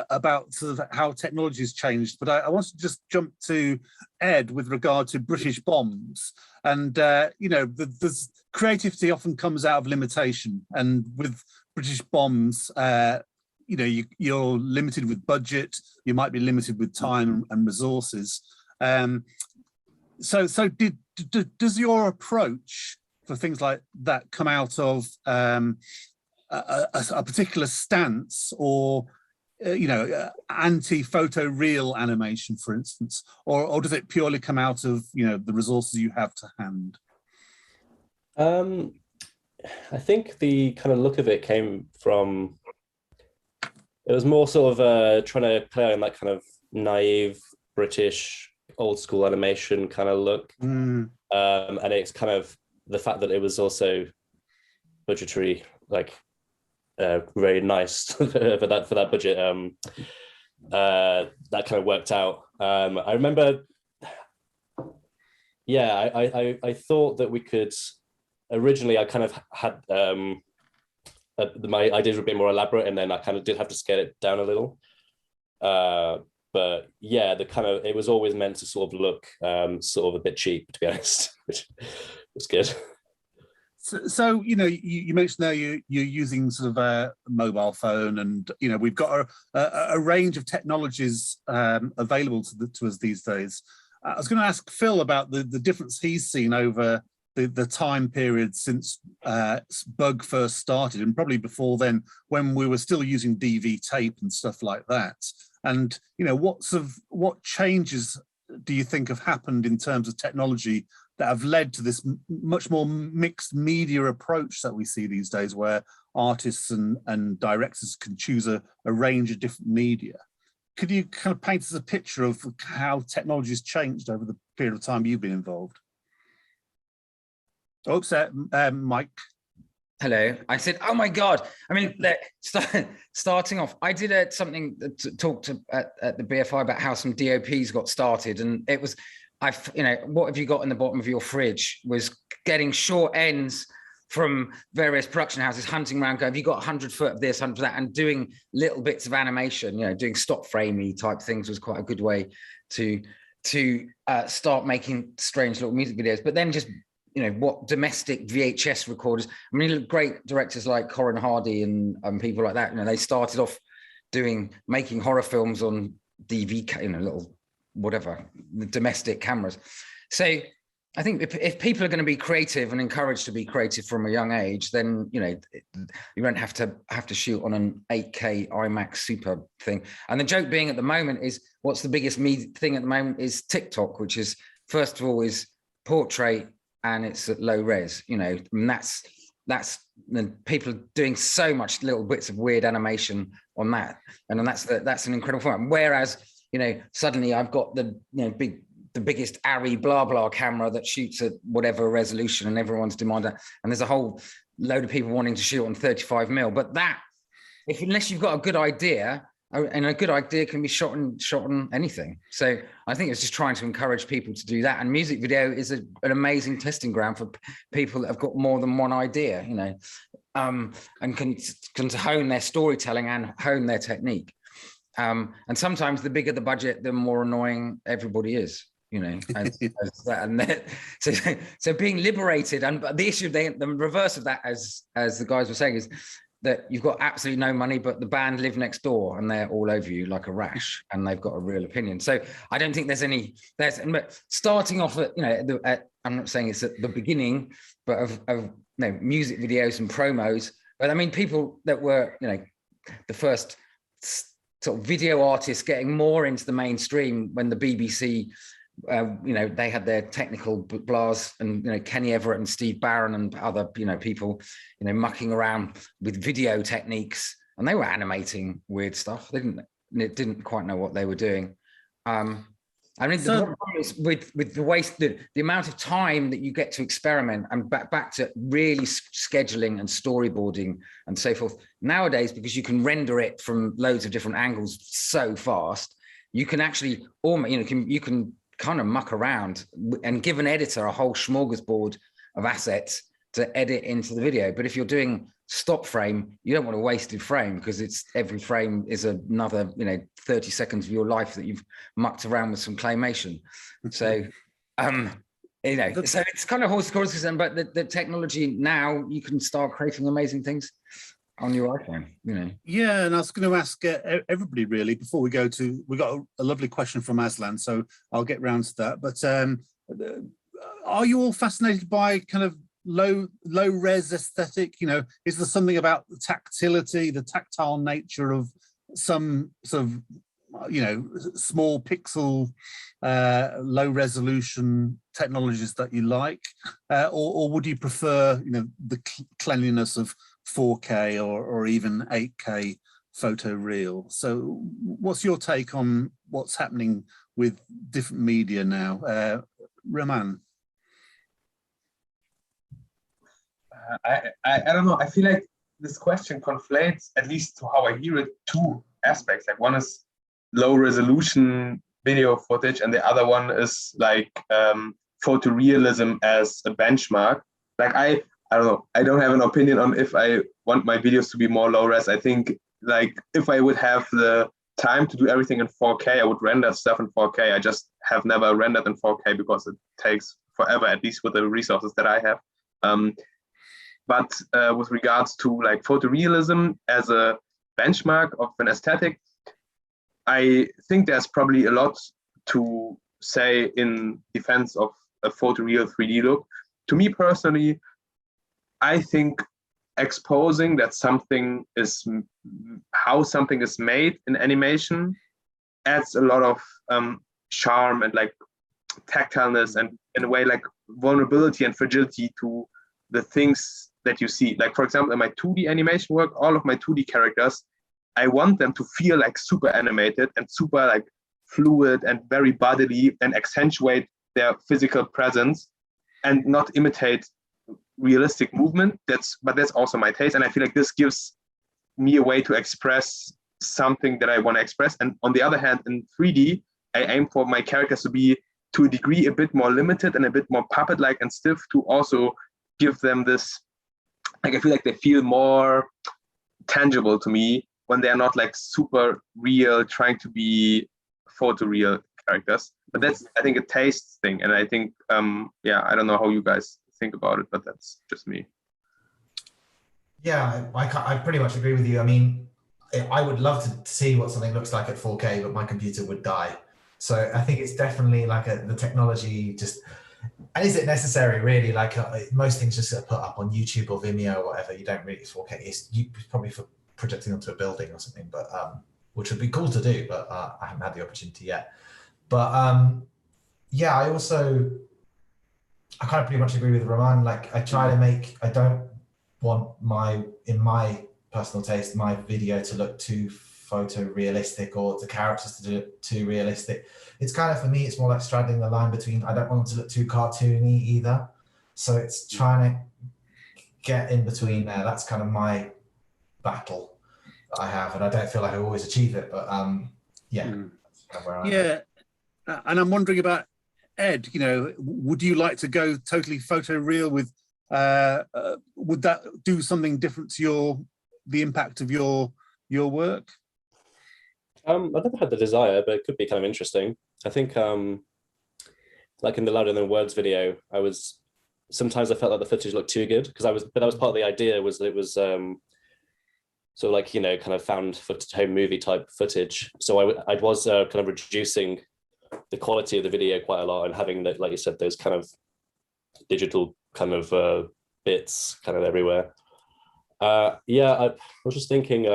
about sort of how technology has changed, but I want to just jump to Ed with regard to British bombs. And, the creativity often comes out of limitation. And with British bombs, you're limited with budget, you might be limited with time and resources. So does your approach for things like that come out of a particular stance or anti-photo real animation, for instance, or does it purely come out of the resources you have to hand? I think the kind of look of it came from, it was more sort of trying to play on that kind of naive British old school animation kind of look. And it's kind of the fact that it was also budgetary, like very nice for that budget. That kind of worked out. I remember, I thought that we could, originally I kind of had my ideas were a bit more elaborate, and then I kind of did have to scale it down a little. But yeah, it was always meant to sort of look sort of a bit cheap, to be honest, which was good. So you mentioned there you're using sort of a mobile phone, and we've got a range of technologies available to us these days. I was going to ask Phil about the difference he's seen over the time period since Bug first started, and probably before then, when we were still using DV tape and stuff like that. And what changes do you think have happened in terms of technology that have led to this much more mixed media approach that we see these days, where artists and directors can choose a range of different media? Could you kind of paint us a picture of how technology has changed over the period of time you've been involved? Oops, Mike. Hello. I said, oh my God. I mean, starting off, I did something that talked at the BFI about how some DOPs got started. And it was, what have you got in the bottom of your fridge, was getting short ends from various production houses, hunting around, going, have you got 100 foot of this, 100 of that, and doing little bits of animation, doing stop framey type things was quite a good way to start making strange little music videos. But then just what domestic VHS recorders, I mean, great directors like Corin Hardy and people like that, they started off making horror films on DV, little whatever, domestic cameras. So I think if people are going to be creative and encouraged to be creative from a young age, then you won't have to shoot on an 8K IMAX super thing. And the joke being at the moment is, what's the biggest thing at the moment is TikTok, which is, first of all, is portrait, and it's at low res, and that's people are doing so much little bits of weird animation on that, and then that's an incredible format. Whereas suddenly I've got the biggest Arri blah blah camera that shoots at whatever resolution, and everyone's demanding, and there's a whole load of people wanting to shoot on 35mm. But unless you've got a good idea, and a good idea can be shot on anything. So I think it's just trying to encourage people to do that. And music video is an amazing testing ground for people that have got more than one idea, and can hone their storytelling and hone their technique. And sometimes the bigger the budget, the more annoying everybody is, so being liberated. And the issue, the reverse of that, as the guys were saying, is that you've got absolutely no money, but the band live next door and they're all over you like a rash, and they've got a real opinion. So I don't think but starting off at, I'm not saying it's at the beginning, but of music videos and promos. But I mean, people that were, the first sort of video artists getting more into the mainstream when the BBC, they had their technical blahs, and Kenny Everett and Steve Barron and other people mucking around with video techniques, and they were animating weird stuff. They didn't quite know what they were doing. I mean, the problem is with the waste, the amount of time that you get to experiment, and back to really scheduling and storyboarding and so forth nowadays, because you can render it from loads of different angles so fast, you can actually you can kind of muck around and give an editor a whole smorgasbord of assets to edit into the video. But if you're doing stop frame, you don't want a wasted frame, because every frame is another 30 seconds of your life that you've mucked around with some claymation. So so it's kind of horse courses, but the technology now, you can start creating amazing things on your iPhone, Yeah, and I was going to ask everybody really, before we got a lovely question from Aslan, so I'll get round to that. But are you all fascinated by kind of low res aesthetic? Is there something about the tactility, the tactile nature of some sort of small pixel low resolution technologies that you like, or would you prefer the cleanliness of 4K or even 8K photo reel? So what's your take on what's happening with different media now? Raman? I don't know. I feel like this question conflates, at least to how I hear it, two aspects. Like, one is low resolution video footage, and the other one is like photorealism as a benchmark. Like I don't know. I don't have an opinion on if I want my videos to be more low res. I think like if I would have the time to do everything in 4K, I would render stuff in 4K. I just have never rendered in 4K because it takes forever, at least with the resources that I have. But with regards to like photorealism as a benchmark of an aesthetic, I think there's probably a lot to say in defense of a photoreal 3D look. To me personally, I think exposing that something is how something is made in animation adds a lot of charm and like tactileness and in a way like vulnerability and fragility to the things that you see. Like for example, in my 2D animation work, all of my 2D characters, I want them to feel like super animated and super like fluid and very bodily and accentuate their physical presence and not imitate realistic movement. But that's also my taste, and I feel like this gives me a way to express something that I want to express. And on the other hand, in 3D, I aim for my characters to be to a degree a bit more limited and a bit more puppet-like and stiff, to also give them this, like I feel like they feel more tangible to me when they're not like super real, trying to be photoreal characters. But that's, I think, a taste thing, and I think yeah, I don't know how you guys think about it, but that's just me. Yeah, I pretty much agree with you. I mean, I would love to see what something looks like at 4K, but my computer would die. So I think it's definitely like the technology just, and is it necessary really? Like most things just put up on YouTube or Vimeo or whatever, you don't really 4K. It's probably for projecting onto a building or something, but which would be cool to do, but I haven't had the opportunity yet. But yeah, I kind of pretty much agree with Raman. Like I try to make, I don't want in my personal taste, my video to look too photorealistic or the characters to look too realistic. It's kind of, for me, it's more like straddling the line between, I don't want them to look too cartoony either. So it's trying to get in between there. That's kind of my battle that I have, and I don't feel like I always achieve it, but yeah. That's kind of where I am. Yeah, and I'm wondering about Ed, you know, would you like to go totally photoreal with, would that do something different to the impact of your work? I've never had the desire, but it could be kind of interesting. I think like in the Louder Than Words video, sometimes I felt like the footage looked too good, but that was part of the idea, was that it was sort of like, you know, kind of found footage, home movie type footage. So I was kind of reducing the quality of the video quite a lot and having that, like you said, those kind of digital kind of bits kind of everywhere. Yeah, I was just thinking,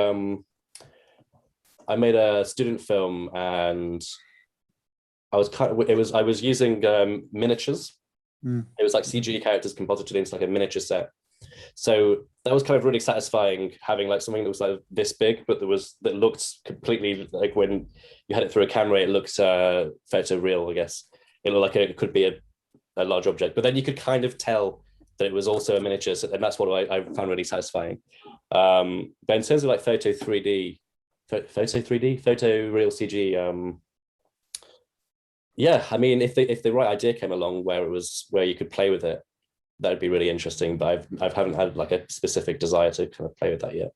I made a student film and I was using miniatures. It was like CG characters composited into like a miniature set. So that was kind of really satisfying, having like something that was like this big, but that looked completely like, when you had it through a camera, it looks photoreal, I guess. It looked like it could be a large object, but then you could kind of tell that it was also a miniature, and that's what I found really satisfying. But in terms of like photoreal CG, yeah, I mean, if the right idea came along where you could play with it, that would be really interesting. But I haven't had like a specific desire to kind of play with that yet.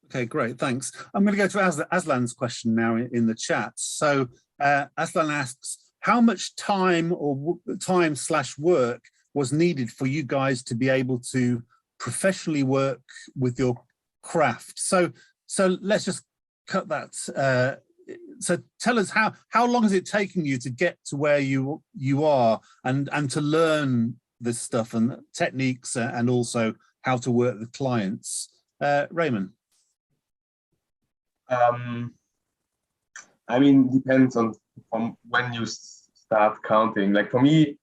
Okay, great, thanks. I'm going to go to Aslan's question now in the chat. So Aslan asks, how much time or time/work was needed for you guys to be able to professionally work with your craft? So let's just cut that. So tell us, how long has it taken you to get to where you are and to learn this stuff and techniques and also how to work with clients? Raman. I mean, depends on from when you start counting. Like for me,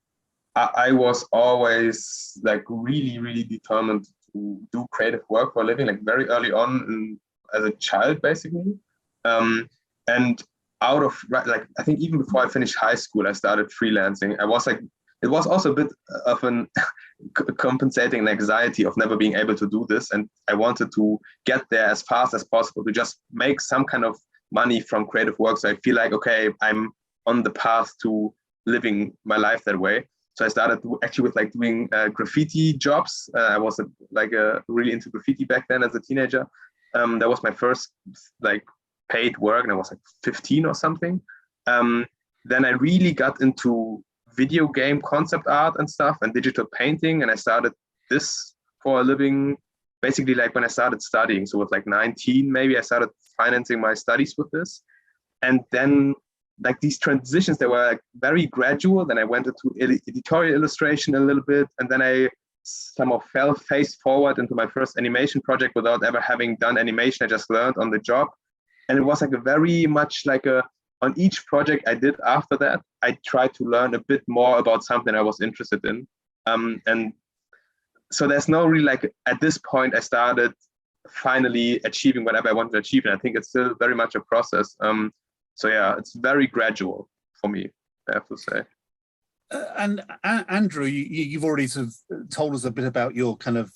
I was always like really determined to do creative work for a living, like very early on as a child, basically. And out of, like, I think even before I finished high school, I started freelancing. I was like, it was also a bit of an compensating anxiety of never being able to do this. And I wanted to get there as fast as possible to just make some kind of money from creative work. So I feel like, okay, I'm on the path to living my life that way. So I started actually with like doing graffiti jobs. I was really into graffiti back then as a teenager. That was my first like paid work, and I was like 15 or something. Then I really got into video game concept art and stuff and digital painting, and I started this for a living basically like when I started studying. So with like 19 maybe, I started financing my studies with this. And then like these transitions, they were like very gradual. Then I went into editorial illustration a little bit, and then I somehow fell face forward into my first animation project without ever having done animation. I just learned on the job. And it was like a very much like on each project I did after that, I tried to learn a bit more about something I was interested in. And so there's no really like, at this point, I started finally achieving whatever I wanted to achieve. And I think it's still very much a process. So yeah, it's very gradual for me, I have to say. And Andrew, you've already sort of told us a bit about your kind of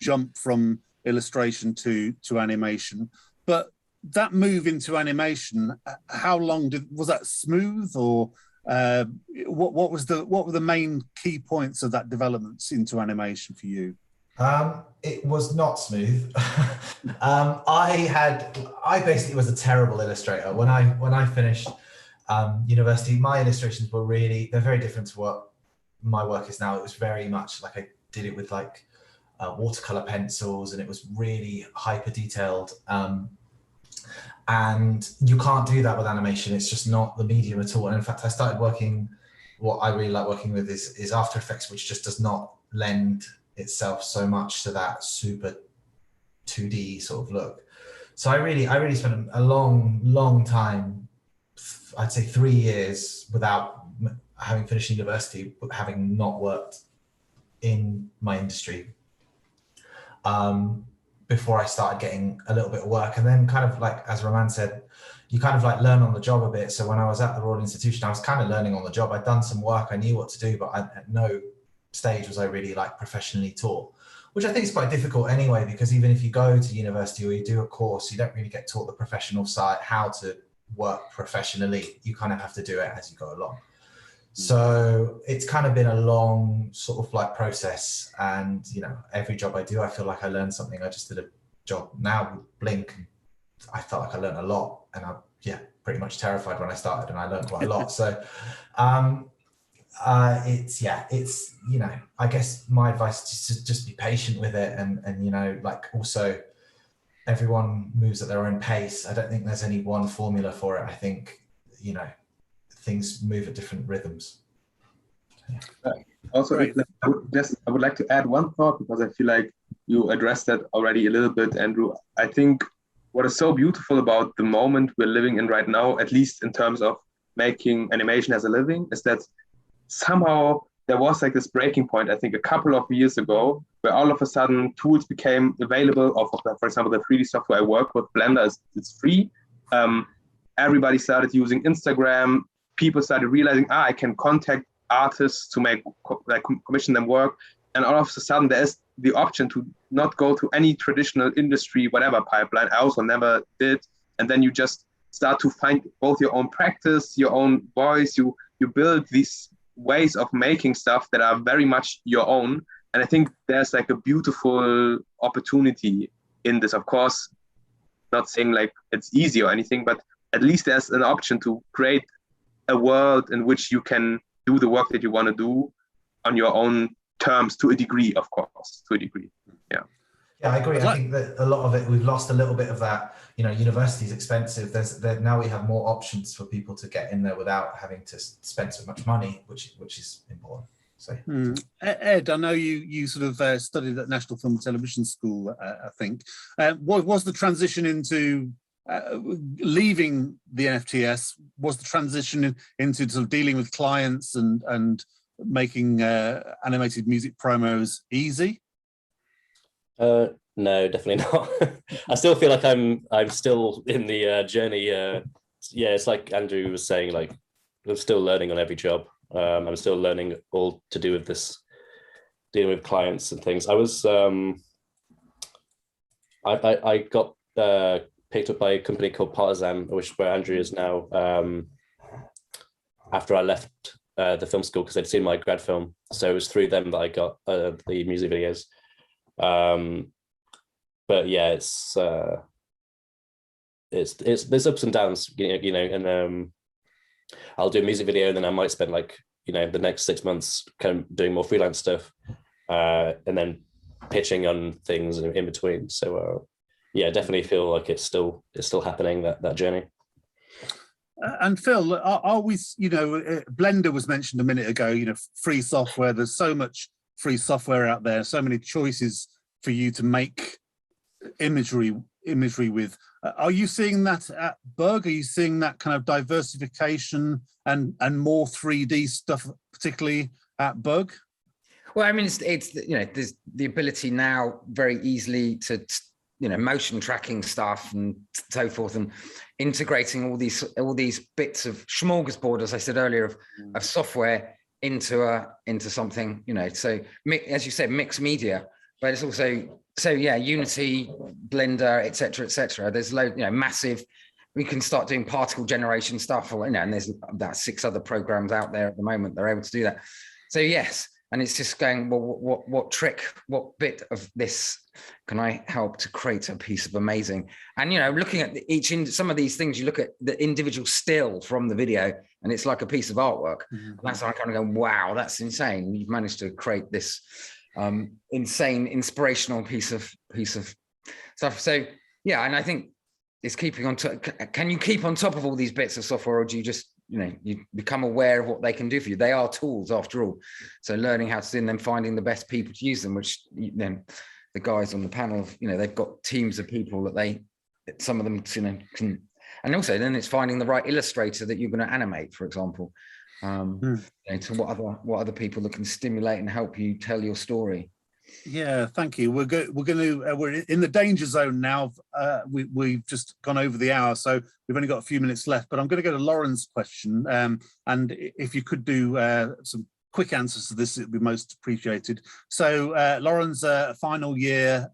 jump from illustration to animation, but that move into animation, how long was that smooth, or what were the main key points of that development into animation for you? It was not smooth. I basically was a terrible illustrator. When I finished university, my illustrations were they're very different to what my work is now. It was very much like I did it with like watercolor pencils, and it was really hyper detailed. And you can't do that with animation. It's just not the medium at all. And in fact, I started working, what I really like working with is After Effects, which just does not lend itself so much to that super 2D sort of look. So I really spent a long time, I'd say 3 years, without having finished university, but having not worked in my industry, before I started getting a little bit of work. And then kind of like, as Raman said, you kind of like learn on the job a bit. So when I was at the Royal Institution, I was kind of learning on the job. I'd done some work, I knew what to do, but at no stage was I really like professionally taught, which I think is quite difficult anyway, because even if you go to university or you do a course, you don't really get taught the professional side, how to work professionally. You kind of have to do it as you go along. So it's kind of been a long sort of like process, and you know, every job I do, I feel like I learned something. I just did a job now with Blink, I felt like I learned a lot, and I'm pretty much terrified when I started, and I learned quite a lot. So it's you know, I guess my advice is to just be patient with it, and you know, like also everyone moves at their own pace. I don't think there's any one formula for it. I think, you know, things move at different rhythms. Yeah. Also, I would like to add one thought, because I feel like you addressed that already a little bit, Andrew. I think what is so beautiful about the moment we're living in right now, at least in terms of making animation as a living, is that somehow there was like this breaking point, I think a couple of years ago, where all of a sudden tools became available. For example, the 3D software I work with, Blender, it's free. Everybody started using Instagram. People started realizing, I can contact artists to commission them work. And all of a sudden there's the option to not go to any traditional industry, whatever pipeline. I also never did. And then you just start to find both your own practice, your own voice. You build these ways of making stuff that are very much your own. And I think there's like a beautiful opportunity in this. Of course, not saying like it's easy or anything, but at least there's an option to create a world in which you can do the work that you want to do on your own terms, to a degree, of course, to a degree. Yeah. Yeah, I agree. I think that a lot of it, we've lost a little bit of that. You know, university is expensive. Now we have more options for people to get in there without having to spend so much money, which is important. So, Ed, I know you sort of studied at National Film and Television School, I think. What was the transition into leaving the NFTS? Was the transition into sort of dealing with clients and making animated music promos easy? No, definitely not. I still feel like I'm still in the journey. Yeah, it's like Andrew was saying, like I'm still learning on every job. I'm still learning all to do with this, dealing with clients and things. I was I got picked up by a company called Partisan, where Andrew is now, after I left the film school because they'd seen my grad film, so it was through them that I got the music videos. But yeah, it's there's ups and downs, you know, and I'll do a music video, and then I might spend like, you know, the next 6 months kind of doing more freelance stuff, and then pitching on things in between. So yeah, definitely feel like it's still happening, that journey. And Phil, are we, you know, Blender was mentioned a minute ago, you know, free software. There's so much free software out there, so many choices for you to make imagery with. Are you seeing that at Bug? Are you seeing that kind of diversification and more 3D stuff, particularly at Bug? Well, I mean, it's you know, there's the ability now very easily to, you know, motion tracking stuff and so forth, and integrating all these bits of smorgasbord, as I said earlier, of software into something, you know. So as you said, mixed media, but it's also, so yeah, Unity, Blender, etc. There's you know, massive. We can start doing particle generation stuff, or, you know, and there's about 6 other programs out there at the moment that are able to do that. So yes. And it's just going, well, what bit of this can I help to create a piece of amazing? And, you know, looking at some of these things, you look at the individual still from the video, and it's like a piece of artwork. Mm-hmm. And that's how I kind of go, wow, that's insane. You've managed to create this insane, inspirational piece of stuff. So yeah, and I think it's keeping on top. Can you keep on top of all these bits of software, or do you just, you know, you become aware of what they can do for you? They are tools after all. So learning how to do them, then finding the best people to use them, which, you know, the guys on the panel, you know, they've got teams of people that some of them, you know, can, and also then it's finding the right illustrator that you're going to animate, for example, you know, to what other people that can stimulate and help you tell your story. Yeah, thank you. We're in the danger zone now. We've just gone over the hour, so we've only got a few minutes left. But I'm going to go to Lauren's question, and if you could do some quick answers to this, it would be most appreciated. So Lauren's final year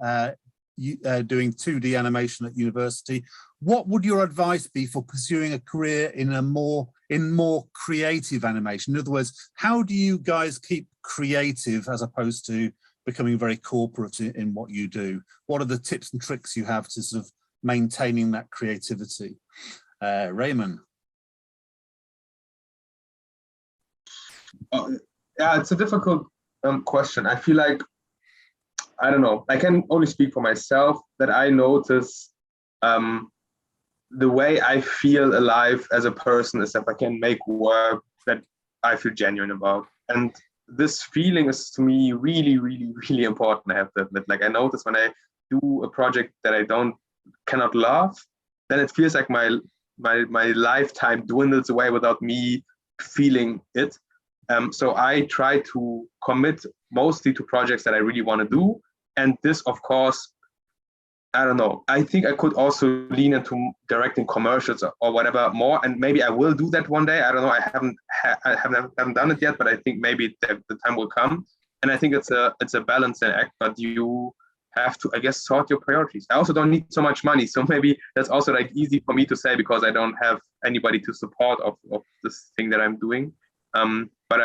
doing 2D animation at university. What would your advice be for pursuing a career in more creative animation? In other words, how do you guys keep creative as opposed to becoming very corporate in what you do? What are the tips and tricks you have to sort of maintaining that creativity? Raman. Yeah, it's a difficult question. I feel like, I don't know, I can only speak for myself, that I notice the way I feel alive as a person is if I can make work that I feel genuine about. And this feeling is, to me, really, really, really important, I have to admit. Like, I notice when I do a project that I cannot love, then it feels like my lifetime dwindles away without me feeling it. So I try to commit mostly to projects that I really want to do. And this, of course, I don't know, I think I could also lean into directing commercials or whatever more, and maybe I will do that one day. I don't know, I haven't done it yet, but I think maybe the time will come. And I think it's a balancing act, but you have to, I guess, sort your priorities. I also don't need so much money, so maybe that's also like easy for me to say because I don't have anybody to support of this thing that I'm doing. But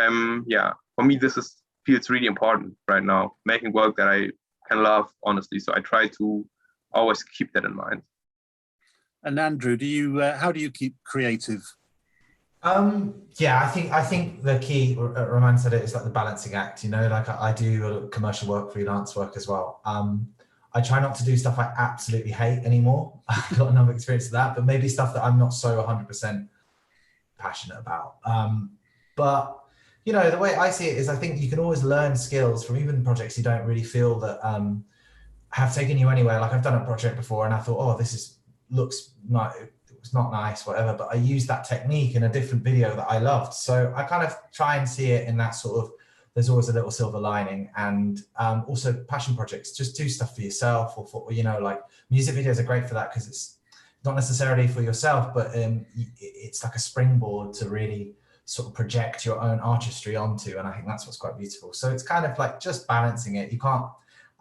yeah, for me this feels really important right now, making work that I can love, honestly. So I try to always keep that in mind. And Andrew, do you how do you keep creative? Yeah, I think the key, Raman said it, is like the balancing act, you know, like I do commercial work, freelance work as well. I try not to do stuff I absolutely hate anymore. I've got enough experience of that, but maybe stuff that I'm not so 100% passionate about. But, you know, the way I see it is I think you can always learn skills from even projects you don't really feel that have taken you anywhere. Like I've done a project before and I thought, oh, looks nice. It's not nice, whatever, but I used that technique in a different video that I loved. So I kind of try and see it in that sort of, there's always a little silver lining. And also passion projects, just do stuff for yourself, or for, you know, like music videos are great for that because it's not necessarily for yourself, but it's like a springboard to really sort of project your own artistry onto. And I think that's what's quite beautiful. So it's kind of like just balancing it. You can't,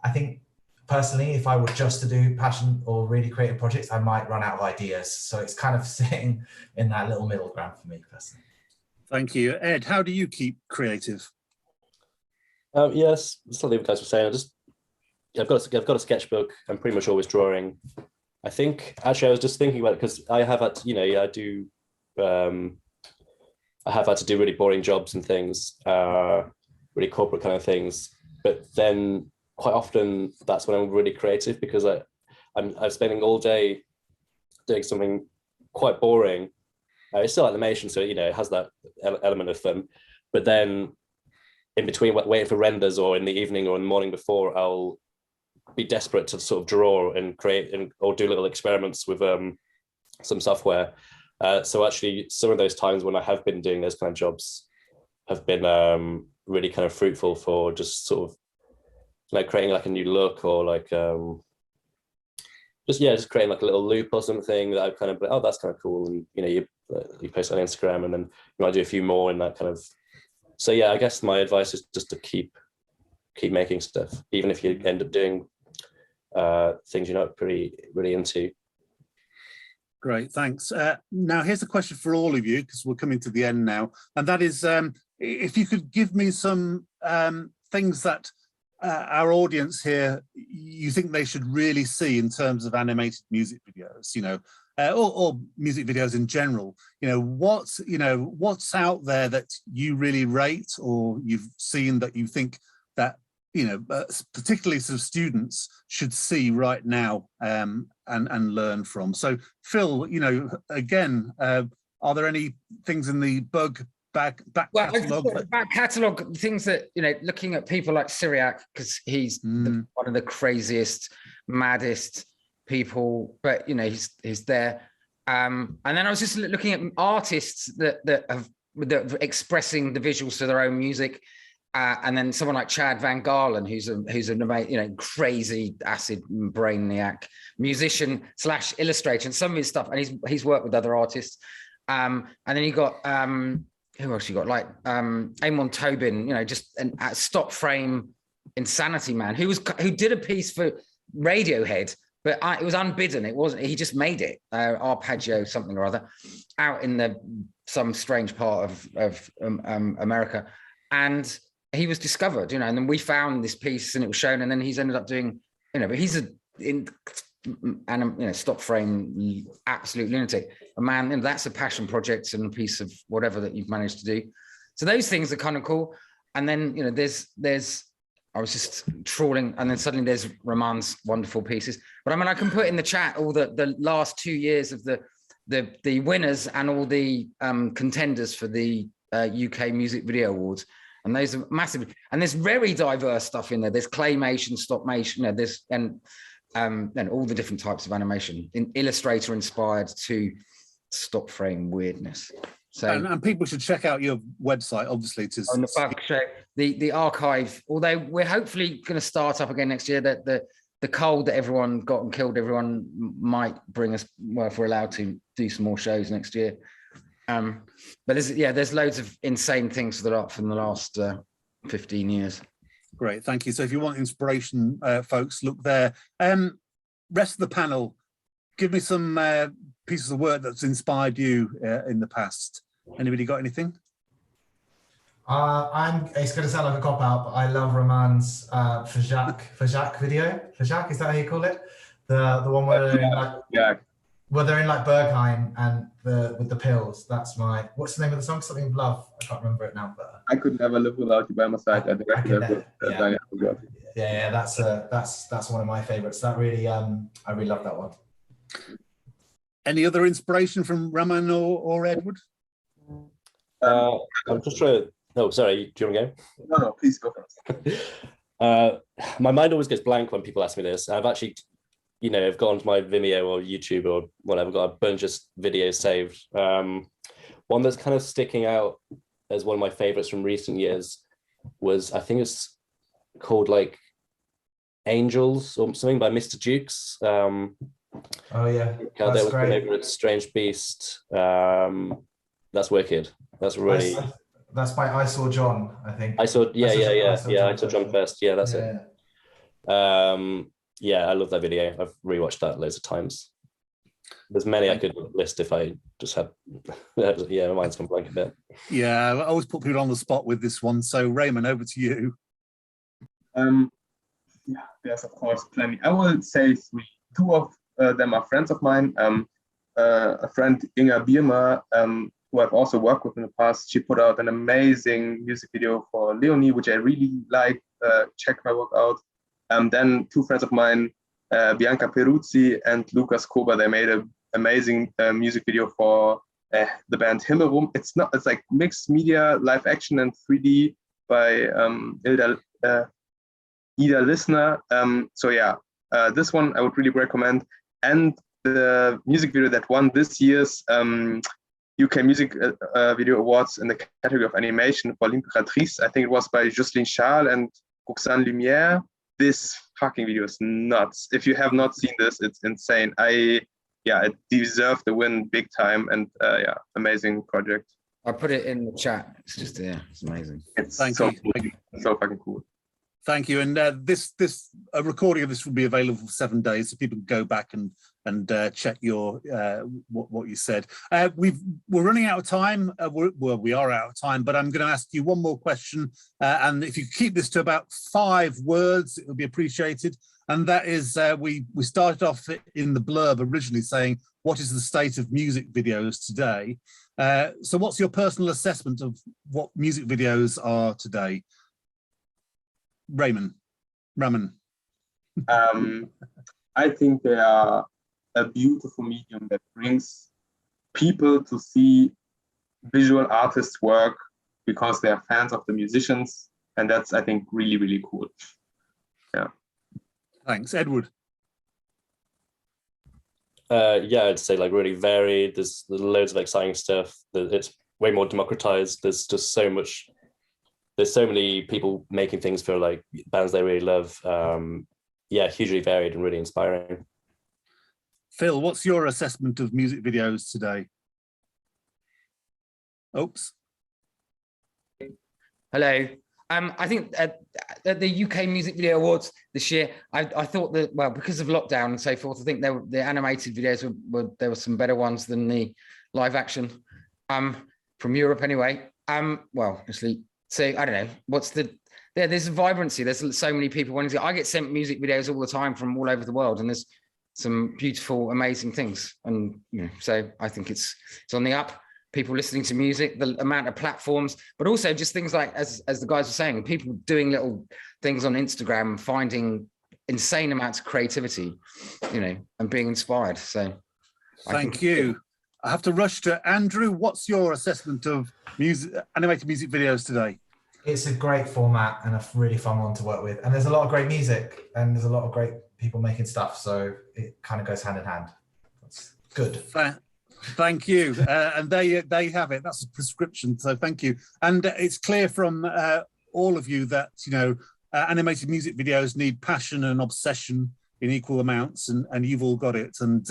I think, personally, if I were just to do passion or really creative projects, I might run out of ideas. So it's kind of sitting in that little middle ground for me personally. Thank you. Ed, how do you keep creative? Yes, it's something you guys were saying. I've got a sketchbook. I'm pretty much always drawing. I think actually I was just thinking about it because I have had to, I have had to do really boring jobs and things, really corporate kind of things. But then quite often that's when I'm really creative because I'm spending all day doing something quite boring. It's still animation, so it has that element of fun. But then in between waiting for renders or in the evening or in the morning before, I'll be desperate to sort of draw and create or do little experiments with some software. So actually some of those times when I have been doing those kind of jobs have been really kind of fruitful for just sort of like creating like a new look or like just creating like a little loop or something that I've kind of, oh, that's kind of cool. And you post on Instagram and then you might do a few more in that kind of. So yeah, I guess my advice is just to keep making stuff, even if you end up doing things you're not really into. Great, thanks. Now here's a question for all of you, because we're coming to the end now, and that is if you could give me some things that our audience here, you think they should really see in terms of animated music videos, or music videos in general. What's out there that you really rate or you've seen that you think that particularly sort of students should see right now and learn from. So Phil, again, are there any things in the back catalogue? Back catalogue, things that, looking at people like Syriac, because he's one of the craziest, maddest people, but he's there. And then I was just looking at artists that are expressing the visuals to their own music. And then someone like Chad Van Galen, who's an amazing, crazy acid brainiac musician / illustrator, and some of his stuff. And he's worked with other artists. And then you got who else you got? Like Amon Tobin, just a stop frame insanity man who did a piece for Radiohead, but it was unbidden. It wasn't. He just made it. Arpeggio something or other, out in some strange part of America, and he was discovered, and then we found this piece and it was shown, and then he's ended up doing, but he's stop frame absolute lunatic, a man, that's a passion project and a piece of whatever that you've managed to do. So those things are kind of cool. And then there's I was just trawling, and then suddenly there's Raman's wonderful pieces. But I can put in the chat all the last 2 years of the winners and all the contenders for the UK Music Video Awards. And those are massive, and there's very diverse stuff in there. There's claymation, stop motion, there's and all the different types of animation, Illustrator inspired to stop frame weirdness. So and people should check out your website, obviously, to on the bug show, the archive. Although we're hopefully going to start up again next year. That the cold that everyone got and killed everyone might bring us, well, if we're allowed to do some more shows next year. But there's loads of insane things that are up from the last 15 years. Great, thank you. So if you want inspiration, folks, look there. Rest of the panel, give me some pieces of work that's inspired you in the past. Anybody got anything? It's going to sound like a cop-out, but I love Raman's Fajak video. Fajak, is that how you call it? The one where they're in like Berghain and with the pills. That's what's the name of the song? Something of Love. I can't remember it now, but I could never live without you by my side. That's one of my favorites. That really I really love that one. Any other inspiration from Raman or Edward? I'm just trying to. Oh, sorry. Do you want to go? No, please go first. My mind always goes blank when people ask me this. I've actually, I've gone to my Vimeo or YouTube or whatever, got a bunch of videos saved. One that's kind of sticking out as one of my favorites from recent years was, I think it's called like Angels or something by Mr. Jukes. Oh yeah, that's great. Over at Strange Beast. That's wicked. That's really. That's by I Saw John, I think. I saw John first. Yeah, that's it. Yeah, I love that video. I've rewatched that loads of times. There's many I could list if I just had, yeah, my mind's gone blank a bit. Yeah, I always put people on the spot with this one. So Raymond, over to you. Yeah, there's of course plenty. I will say three. Two of them are friends of mine. A friend, Inga Biermer, who I've also worked with in the past. She put out an amazing music video for Leonie, which I really like. Check my work out. Then two friends of mine, Bianca Peruzzi and Lucas Kober, they made an amazing music video for the band Himmelrum. It's like mixed media, live action and 3D by Ida Listener. So yeah, this one I would really recommend. And the music video that won this year's UK Music Video Awards in the category of animation for L'Impératrice, I think it was by Jocelyn Charles and Roxane Lumière. This fucking video is nuts. If you have not seen this, it's insane. It deserved the win big time, and yeah, amazing project. I put it in the chat. It's just, yeah, it's amazing. It's Thank so you. cool. Thank you. So fucking cool. Thank you. And this a recording of this will be available for 7 days, so people can go back and check your what you said. We're running out of time. We are out of time, but I'm going to ask you one more question, and if you keep this to about 5 words, it would be appreciated. And that is, we started off in the blurb originally saying, "What is the state of music videos today?" So, what's your personal assessment of what music videos are today? Raman. I think they are a beautiful medium that brings people to see visual artists work because they are fans of the musicians, and that's, I think, really, really cool. Yeah. Thanks, Edward. Yeah, I'd say like really varied. There's loads of exciting stuff. It's way more democratized. There's just so much. There's so many people making things for like bands they really love. Yeah, hugely varied and really inspiring. Phil, what's your assessment of music videos today? Oops. Hello. I think at the UK Music Video Awards this year, I thought that, well, because of lockdown and so forth, I think the animated videos there were some better ones than the live action, from Europe anyway. Well, actually, so I don't know. There's a vibrancy. There's so many people wanting to. I get sent music videos all the time from all over the world, and there's some beautiful, amazing things. And so I think it's on the up. People listening to music, the amount of platforms, but also just things like, as the guys were saying, people doing little things on Instagram, finding insane amounts of creativity, and being inspired. So thank you. I have to rush to Andrew. What's your assessment of animated music videos today? It's a great format and a really fun one to work with. And there's a lot of great music and there's a lot of great people making stuff. So it kind of goes hand in hand. That's good. Thank you. And there you have it. That's a prescription. So thank you. And it's clear from all of you that, animated music videos need passion and obsession in equal amounts, and you've all got it. And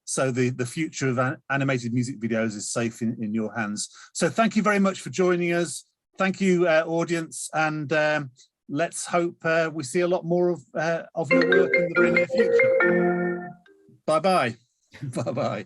so the future of animated music videos is safe in your hands. So thank you very much for joining us. Thank you, audience. And let's hope we see a lot more of your work in the very near future. Bye-bye. Bye-bye.